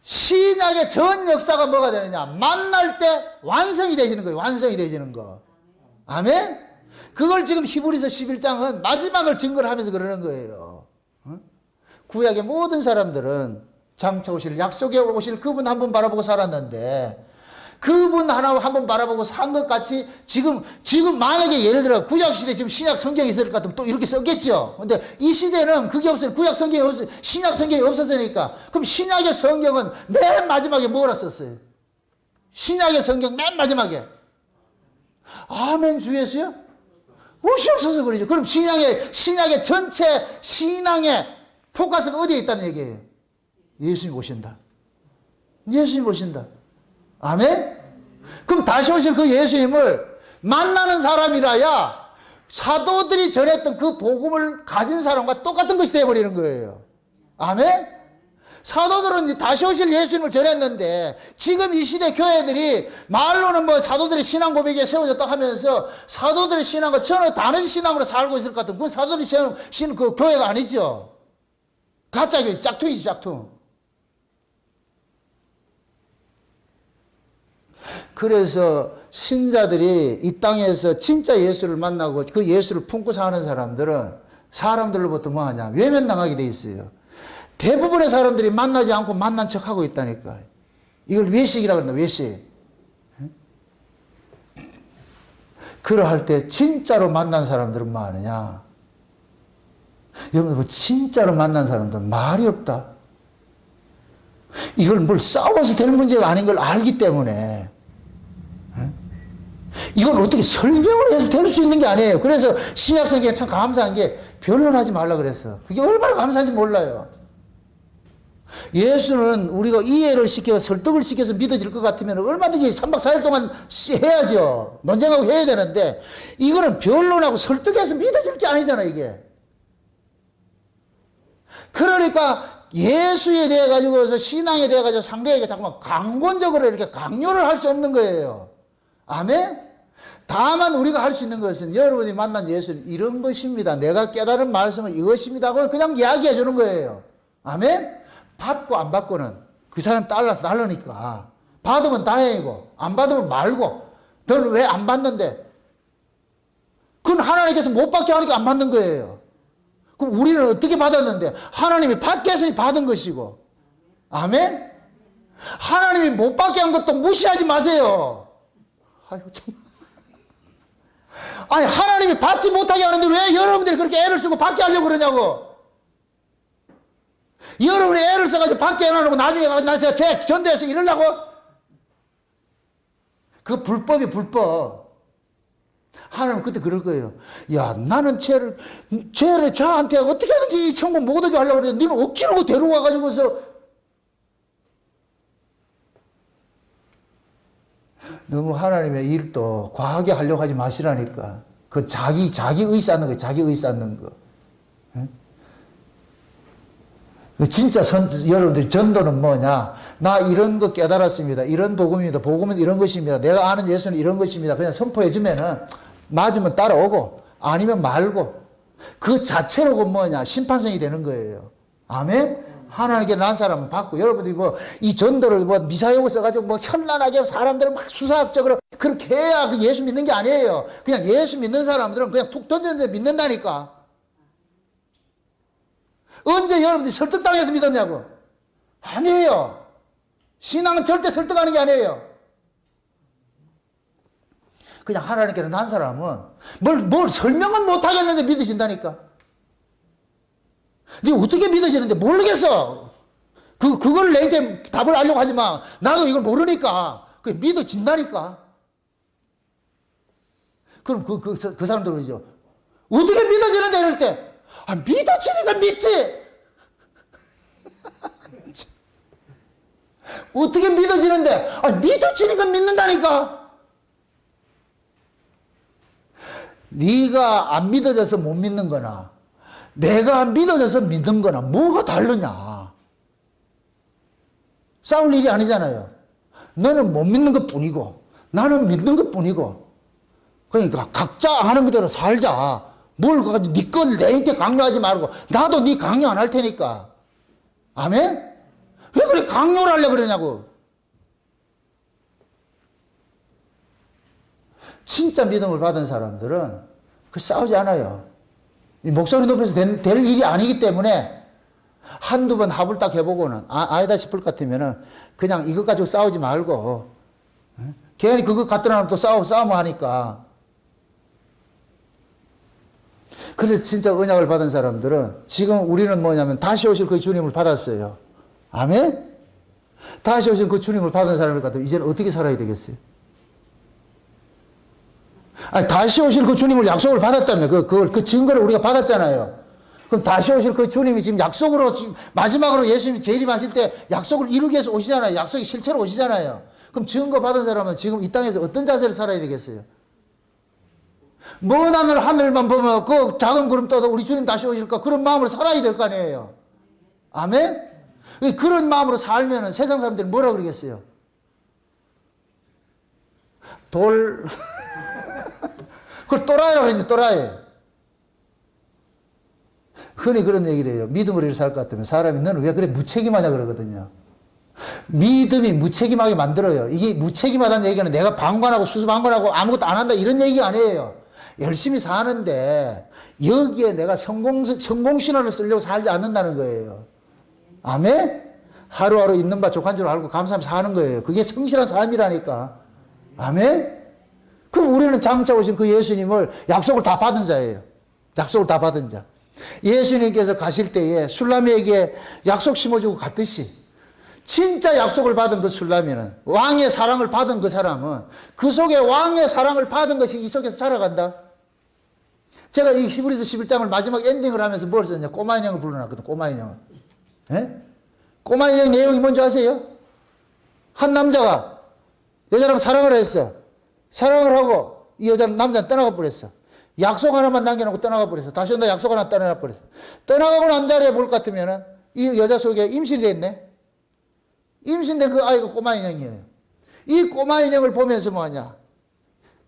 신약의 전 역사가 뭐가 되느냐? 만날 때 완성이 되시는 거예요. 완성이 되시는 거. 아멘? 그걸 지금 히브리서 11장은 마지막을 증거를 하면서 그러는 거예요. 구약의 모든 사람들은 장차 오실, 약속에 오실 그분 한 분 바라보고 살았는데 그분 하나 한 번 바라보고 산 것 같이 지금 만약에 예를 들어 구약시대 지금 신약 성경이 있을 것 같으면 또 이렇게 썼겠죠. 근데 이 시대는 그게 없어요. 구약 성경이 없어요. 신약 성경이 없었으니까. 그럼 신약의 성경은 맨 마지막에 뭐라 썼어요? 신약의 성경 맨 마지막에. 아멘 주예수요? 옷이 없어서 그러죠. 그럼 신약의 전체 신앙의 포커스가 어디에 있다는 얘기예요? 예수님 오신다. 예수님 오신다. 아멘? 그럼 다시 오실 그 예수님을 만나는 사람이라야 사도들이 전했던 그 복음을 가진 사람과 똑같은 것이 되어버리는 거예요. 아멘? 사도들은 다시 오실 예수님을 전했는데 지금 이 시대 교회들이 말로는 뭐 사도들의 신앙 고백에 세워졌다 하면서 사도들의 신앙과 전혀 다른 신앙으로 살고 있을 것 같은 그 사도들이 세운 그 교회가 아니죠. 가짜 교회, 짝퉁이지, 짝퉁. 그래서 신자들이 이 땅에서 진짜 예수를 만나고 그 예수를 품고 사는 사람들로부터 뭐 하냐? 외면당하게 돼 있어요. 대부분의 사람들이 만나지 않고 만난 척 하고 있다니까. 이걸 외식이라고 한다, 외식. 그러할 때 진짜로 만난 사람들은 뭐 하느냐? 여러분, 진짜로 만난 사람들은 말이 없다. 이걸 뭘 싸워서 될 문제가 아닌 걸 알기 때문에 이건 어떻게 설명을 해서 될 수 있는 게 아니에요. 그래서 신약 성경에 참 감사한 게 변론하지 말라 그랬어. 그게 얼마나 감사한지 몰라요. 예수는 우리가 이해를 시켜서 설득을 시켜서 믿어질 것 같으면 얼마든지 3박 4일 동안 해야죠. 논쟁하고 해야 되는데 이거는 변론하고 설득해서 믿어질 게 아니잖아 이게. 그러니까 예수에 대해 가지고서 신앙에 대해 가지고 상대에게 자꾸만 강권적으로 이렇게 강요를 할 수 없는 거예요. 아멘? 다만 우리가 할 수 있는 것은 여러분이 만난 예수는 이런 것입니다. 내가 깨달은 말씀은 이것입니다 하고 그냥 이야기해 주는 거예요. 아멘? 받고 안 받고는 그 사람 따라서 다르니까. 받으면 다행이고 안 받으면 말고. 너는 왜 안 받는데? 그건 하나님께서 못 받게 하니까 안 받는 거예요. 그럼 우리는 어떻게 받았는데? 하나님이 받게 했으니 받은 것이고. 아멘? 하나님이 못 받게 한 것도 무시하지 마세요. 아유, 참. 아니, 하나님이 받지 못하게 하는데 왜 여러분들이 그렇게 애를 쓰고 받게 하려고 그러냐고. 여러분이 애를 써가지고 받게 해놓고 나중에 나 제가 전도해서 이러려고? 그 불법이 불법. 하나님은 그때 그럴 거예요. 야, 나는 죄를 저한테 어떻게 하든지 천국 못 오게 하려고 그랬는데 너는 억지로 데려와가지고서 너무 하나님의 일도 과하게 하려고 하지 마시라니까. 그 자기 의 쌓는 거예요. 자기 의 쌓는 거. 진짜 여러분들 전도는 뭐냐? 나 이런 거 깨달았습니다. 이런 복음입니다. 복음은 이런 것입니다. 내가 아는 예수는 이런 것입니다. 그냥 선포해 주면은 맞으면 따라오고 아니면 말고 그 자체로 뭐냐? 심판성이 되는 거예요. 아멘? 하나님께 난 사람은 받고 여러분들이 뭐 이 전도를 뭐 미사용어 써가지고 뭐 현란하게 사람들을 막 수사학적으로 그렇게 해야 그 예수 믿는 게 아니에요. 그냥 예수 믿는 사람들은 그냥 툭 던졌는데 믿는다니까. 언제 여러분들이 설득당해서 믿었냐고. 아니에요. 신앙은 절대 설득하는 게 아니에요. 그냥 하나님께는 난 사람은 뭘 설명은 못하겠는데 믿으신다니까. 네 어떻게 믿어지는데 모르겠어. 그걸 내한테 답을 알려고 하지 마. 나도 이걸 모르니까. 그게 믿어진다니까. 그럼 그 사람들 그러죠. 어떻게 믿어지는데 이럴 때. 아, 믿어지니까 믿지. 어떻게 믿어지는데. 아, 믿어지니까 믿는다니까. 네가 안 믿어져서 못 믿는 거나 내가 믿어져서 믿는 거나 뭐가 다르냐. 싸울 일이 아니잖아요. 너는 못 믿는 것 뿐이고 나는 믿는 것 뿐이고. 그러니까 각자 하는 그대로 살자. 뭘 가지고 네 건 내한테 강요하지 말고 나도 네 강요 안 할 테니까. 아멘? 왜 그래 강요를 하려고 그러냐고. 진짜 믿음을 받은 사람들은 그 싸우지 않아요. 이 목소리 높여서 될 일이 아니기 때문에 한두 번 합을 딱 해보고는 아니다 싶을 것 같으면은 그냥 이것 가지고 싸우지 말고 괜히 그거 갖다 놓으면 또 싸우면 하니까. 그래서 진짜 언약을 받은 사람들은 지금 우리는 뭐냐면 다시 오실 그 주님을 받았어요. 아멘? 다시 오실 그 주님을 받은 사람을 갖다 이제는 어떻게 살아야 되겠어요? 아니, 다시 오실 그 주님을 약속을 받았다며. 그 증거를 우리가 받았잖아요. 그럼 다시 오실 그 주님이 지금 약속으로, 마지막으로 예수님이 재림하실 때 약속을 이루기 위해서 오시잖아요. 약속이 실체로 오시잖아요. 그럼 증거 받은 사람은 지금 이 땅에서 어떤 자세를 살아야 되겠어요? 먼 하늘만 보면 그 작은 구름 떠도 우리 주님 다시 오실까? 그런 마음으로 살아야 될 거 아니에요. 아멘? 그런 마음으로 살면 세상 사람들이 뭐라 그러겠어요? 그걸 또라이라고 그러지, 또라이. 흔히 그런 얘기를 해요. 믿음으로 이렇게 살 것 같으면 사람이 너는 왜 그래 무책임하냐 그러거든요. 믿음이 무책임하게 만들어요. 이게 무책임하다는 얘기는 내가 방관하고 수수방관하고 아무것도 안 한다 이런 얘기가 아니에요. 열심히 사는데 여기에 내가 성공신화를 쓰려고 살지 않는다는 거예요. 아멘? 하루하루 있는 바 족한 줄 알고 감사하면서 사는 거예요. 그게 성실한 삶이라니까. 아멘? 그럼 우리는 장차 오신 그 예수님을 약속을 다 받은 자예요. 약속을 다 받은 자. 예수님께서 가실 때에 술라미에게 약속 심어주고 갔듯이 진짜 약속을 받은 그 술라미는 왕의 사랑을 받은 그 사람은 그 속에 왕의 사랑을 받은 것이 이 속에서 자라간다. 제가 이 히브리서 11장을 마지막 엔딩을 하면서 뭘 썼냐. 꼬마 인형을 불러놨거든. 꼬마 인형을. 예? 꼬마 인형 내용이 뭔지 아세요? 한 남자가 여자랑 사랑을 했어. 사랑을 하고 이 여자는 남자는 떠나가 버렸어. 약속 하나만 남겨놓고 떠나가 버렸어. 다시 온다 약속 하나 떠나가 버렸어. 떠나가고 난 자리에 볼 것 같으면은 이 여자 속에 임신이 됐네. 임신된 그 아이가 꼬마 인형이에요. 이 꼬마 인형을 보면서 뭐하냐?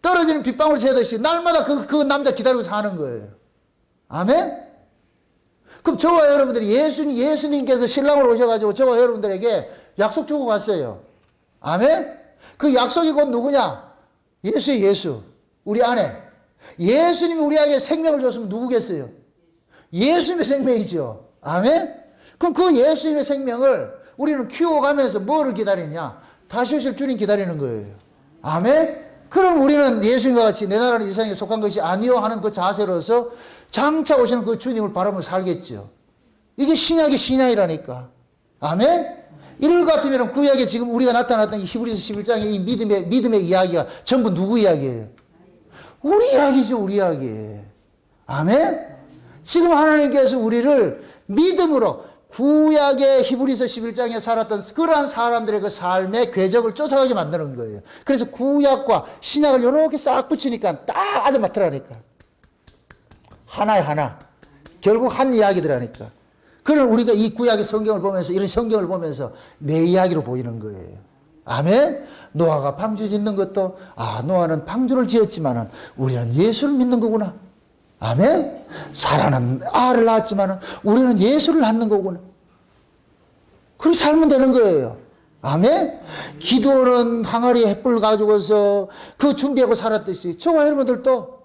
떨어지는 빗방울 새듯이 날마다 그 남자 기다리고 사는 거예요. 아멘? 그럼 저와 여러분들이 예수님께서 신랑을 오셔가지고 저와 여러분들에게 약속 주고 갔어요. 아멘? 그 약속이 곧 누구냐? 예수의 예수. 우리 안에. 예수님이 우리에게 생명을 줬으면 누구겠어요? 예수님의 생명이죠. 아멘? 그럼 그 예수님의 생명을 우리는 키워가면서 뭐를 기다리냐? 다시 오실 주님 기다리는 거예요. 아멘? 그럼 우리는 예수님과 같이 내 나라는 이 세상에 속한 것이 아니요 하는 그 자세로서 장차 오시는 그 주님을 바라보며 살겠죠. 이게 신약의 신약이라니까. 아멘? 이럴 것 같으면 구약에 지금 우리가 나타났던 이 히브리서 11장의 이 믿음의 이야기가 전부 누구 이야기예요? 우리 이야기죠, 우리 이야기. 아멘? 지금 하나님께서 우리를 믿음으로 구약의 히브리서 11장에 살았던 그러한 사람들의 그 삶의 궤적을 쫓아가게 만드는 거예요. 그래서 구약과 신약을 이렇게 싹 붙이니까 딱 아주 맞더라니까. 하나에 하나. 결국 한 이야기더라니까. 그럼 우리가 이 구약의 성경을 보면서 이런 성경을 보면서 내 이야기로 보이는 거예요. 아멘? 노아가 방주 짓는 것도 노아는 방주를 지었지만은 우리는 예수를 믿는 거구나. 아멘? 사라는 아를 낳았지만은 우리는 예수를 낳는 거구나. 그렇게 살면 되는 거예요. 아멘? 기도는 항아리 햇불 가지고서 그 준비하고 살았듯이 저와 여러분들도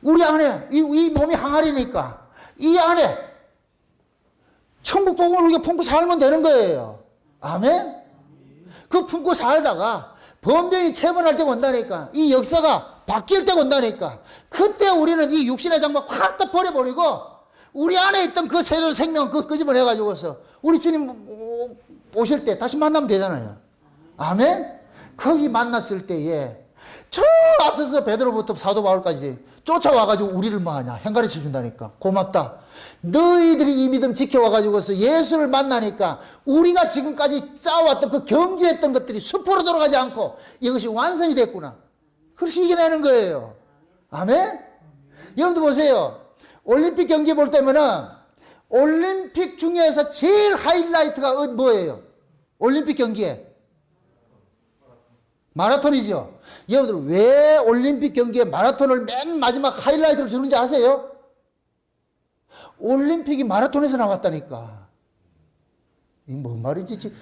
우리 안에 이 몸이 항아리니까 이 안에 천국 복음을 우리가 품고 살면 되는 거예요. 아멘? 그 품고 살다가 범죄이 체벌할 때가 온다니까. 이 역사가 바뀔 때가 온다니까. 그때 우리는 이 육신의 장막 확 다 버려버리고 우리 안에 있던 그 새로운 생명 그 끄집어내가지고서 우리 주님 오실 때 다시 만나면 되잖아요. 아멘? 거기 만났을 때에 저 앞서서 베드로부터 사도 바울까지 쫓아와가지고 우리를 뭐하냐? 행가르쳐 준다니까. 고맙다. 너희들이 이 믿음 지켜와가지고서 예수를 만나니까 우리가 지금까지 쌓아왔던 그 경주했던 것들이 수포로 돌아가지 않고 이것이 완성이 됐구나. 그렇게 이겨내는 거예요. 아멘? 여러분들 보세요. 올림픽 경기 볼 때면은 올림픽 중에서 제일 하이라이트가 뭐예요? 올림픽 경기에 마라톤이죠. 여러분들 왜 올림픽 경기에 마라톤을 맨 마지막 하이라이트로 주는지 아세요? 올림픽이 마라톤에서 나왔다니까. 이 뭔 말인지.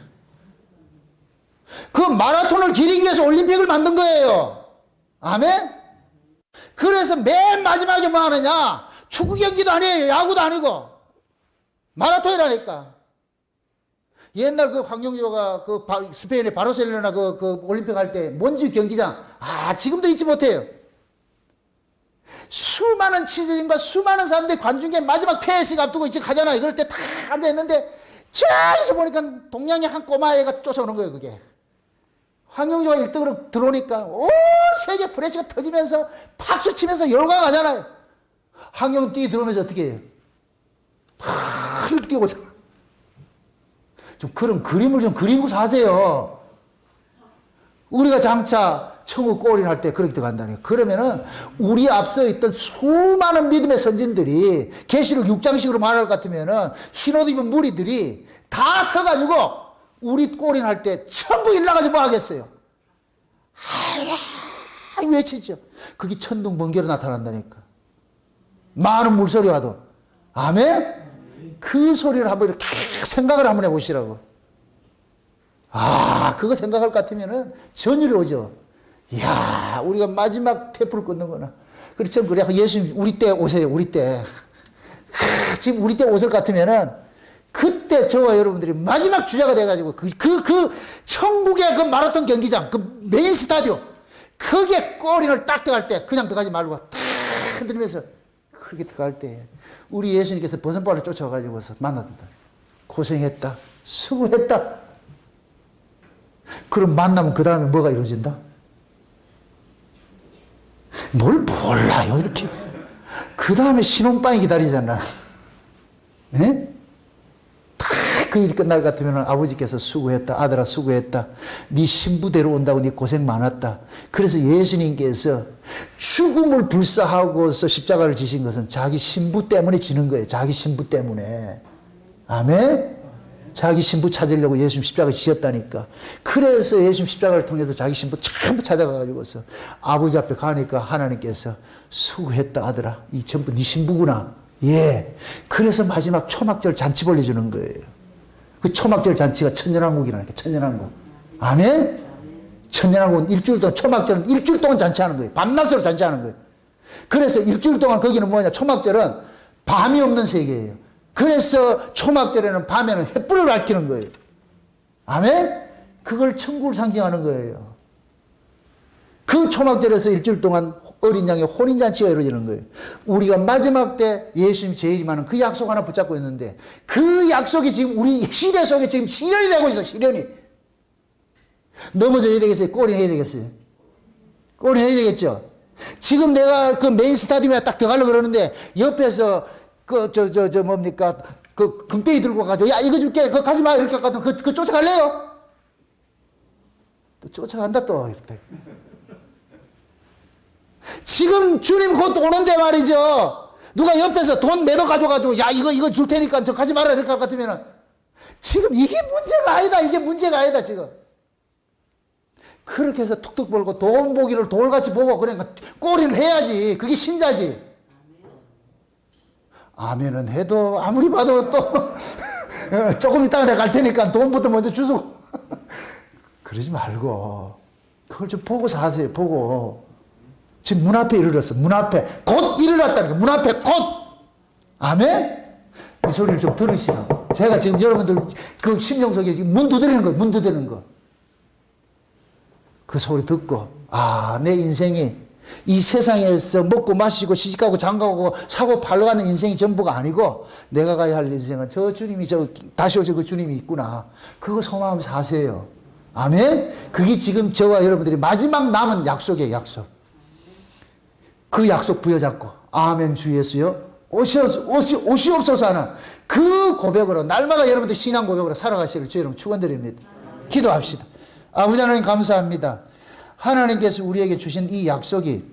그 마라톤을 기리기 위해서 올림픽을 만든 거예요. 아멘? 그래서 맨 마지막에 뭐 하느냐? 축구 경기도 아니에요. 야구도 아니고. 마라톤이라니까. 옛날 그 황영조가 그 스페인의 바르셀로나 그 올림픽 할 때 몬주 경기장, 지금도 잊지 못해요. 수많은 취재진과 수많은 사람들이 관중의 마지막 폐회식 앞두고 이제 가잖아요. 그럴 때 다 앉아있는데 저기서 보니까 동양의 한 꼬마애가 쫓아오는 거예요. 그게 황영조가 1등으로 들어오니까 온 세계 프레시가 터지면서 박수 치면서 열광하잖아요. 황영조 뛰어 들어오면서 어떻게 해요? 팍 뛰고 좀 그런 그림을 좀 그리고 사세요. 우리가 장차 천국 골인할 때 그렇게 들어간다니까. 그러면은 우리 앞서 있던 수많은 믿음의 선진들이 계시록 6장식으로 말할 것 같으면은 흰옷 입은 무리들이 다 서가지고 우리 골인할 때 전부 일나가지고 뭐 하겠어요? 할렐루야 외치죠. 그게 천둥 번개로 나타난다니까. 많은 물소리 와도. 아멘? 그 소리를 한번 이렇게 생각을 한번 해보시라고. 그거 생각할 것 같으면은 전율이 오죠. 이야, 우리가 마지막 테이프를 끊는구나. 그렇죠. 그래. 예수님, 우리 때 오세요. 우리 때. 지금 우리 때 오실 것 같으면은 그때 저와 여러분들이 마지막 주자가 돼가지고 천국의 그 마라톤 경기장, 그 메인 스타디움, 거기에 골인을 딱 들어갈 때 그냥 들어가지 말고 탁 흔들면서 그렇게 들어갈 때 우리 예수님께서 버선발로 쫓아와가지고서 만났다. 고생했다. 수고했다. 그럼 만나면 그 다음에 뭐가 이루어진다? 뭘 몰라요, 이렇게. 그 다음에 신혼방이 기다리잖아. 예? 그 일이 끝날 것 같으면 아버지께서 수고했다. 아들아 수고했다. 네 신부 데려온다고 네 고생 많았다. 그래서 예수님께서 죽음을 불사하고서 십자가를 지신 것은 자기 신부 때문에 지는 거예요. 자기 신부 때문에. 아멘? 자기 신부 찾으려고 예수님 십자가 지셨다니까. 그래서 예수님 십자가를 통해서 자기 신부 전부 찾아가가지고서 아버지 앞에 가니까 하나님께서 수고했다 하더라. 이 전부 네 신부구나. 예. 그래서 마지막 초막절 잔치 벌려주는 거예요. 그 초막절 잔치가 천년왕국이라니까. 천년왕국. 아멘? 천년왕국은 일주일 동안, 초막절은 일주일 동안 잔치하는 거예요. 밤낮으로 잔치하는 거예요. 그래서 일주일 동안 거기는 뭐냐, 초막절은 밤이 없는 세계예요. 그래서 초막절에는 밤에는 횃불을 밝히는 거예요. 아멘? 그걸 천국을 상징하는 거예요. 그 초막절에서 일주일 동안 어린 양의 혼인잔치가 이루어지는 거예요. 우리가 마지막 때 예수님 재림하는 그 약속 하나 붙잡고 있는데, 그 약속이 지금 우리 시대 속에 지금 실현이 되고 있어. 실현이. 넘어져야 되겠어요? 골인해야 되겠어요? 골인해야 되겠죠? 지금 내가 그 메인 스타디움에 딱 들어가려고 그러는데, 옆에서 뭡니까? 그 금떼기 들고 가서, 야, 이거 줄게. 그거 가지 마. 이렇게 하거든. 그거 쫓아갈래요? 또 쫓아간다, 또. 이렇게. 지금 주님 곧 오는데 말이죠. 누가 옆에서 돈 매도 가져가지고, 야, 이거 줄 테니까 저 가지 마라. 이렇게 할 것 같으면은, 지금 이게 문제가 아니다. 이게 문제가 아니다, 지금. 그렇게 해서 툭툭 벌고 돈 보기를 돌같이 보고 그러니까 꼬리를 해야지. 그게 신자지. 아멘은 해도 아무리 봐도 또 조금 이따가 내가 갈 테니까 돈부터 먼저 주소. 그러지 말고 그걸 좀 보고 사세요. 보고. 지금 문 앞에 이르렀어. 문 앞에 곧 이르렀다니까. 문 앞에 곧. 아멘? 이 소리를 좀 들으시라고. 제가 지금 여러분들 그 심령 속에 지금 문 두드리는 거. 문 두드리는 거. 그 소리 듣고, 아, 내 인생이 이 세상에서 먹고 마시고 시집가고 장가가고 사고 팔러 가는 인생이 전부가 아니고, 내가 가야 할 인생은 저 주님이, 다시 오실 그 주님이 있구나. 그거 소망하면서 사세요. 아멘? 그게 지금 저와 여러분들이 마지막 남은 약속이에요, 약속. 그 약속 부여잡고, 아멘, 주 예수요. 오시옵소서 하는 그 고백으로, 날마다 여러분들 신앙 고백으로 살아가시기를 주 여러분 축원드립니다. 기도합시다. 아버지 하나님 감사합니다. 하나님께서 우리에게 주신 이 약속이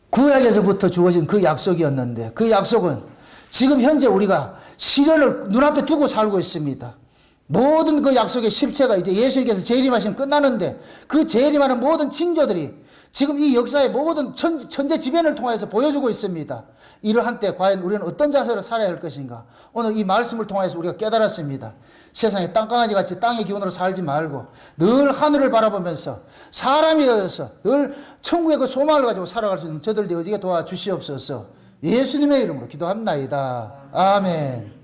구약에서부터 주어진 그 약속이었는데, 그 약속은 지금 현재 우리가 실현을 눈앞에 두고 살고 있습니다. 모든 그 약속의 실체가 이제 예수님께서 재림하시면 끝나는데, 그 재림하는 모든 징조들이 지금 이 역사의 모든 천재지변을 통해서 보여주고 있습니다. 이러한 때 과연 우리는 어떤 자세로 살아야 할 것인가? 오늘 이 말씀을 통해서 우리가 깨달았습니다. 세상에 땅강아지 같이 땅의 기운으로 살지 말고 늘 하늘을 바라보면서 사람이 되어서 늘 천국의 그 소망을 가지고 살아갈 수 있는 저들 되어지게 도와주시옵소서. 예수님의 이름으로 기도합나이다. 아멘.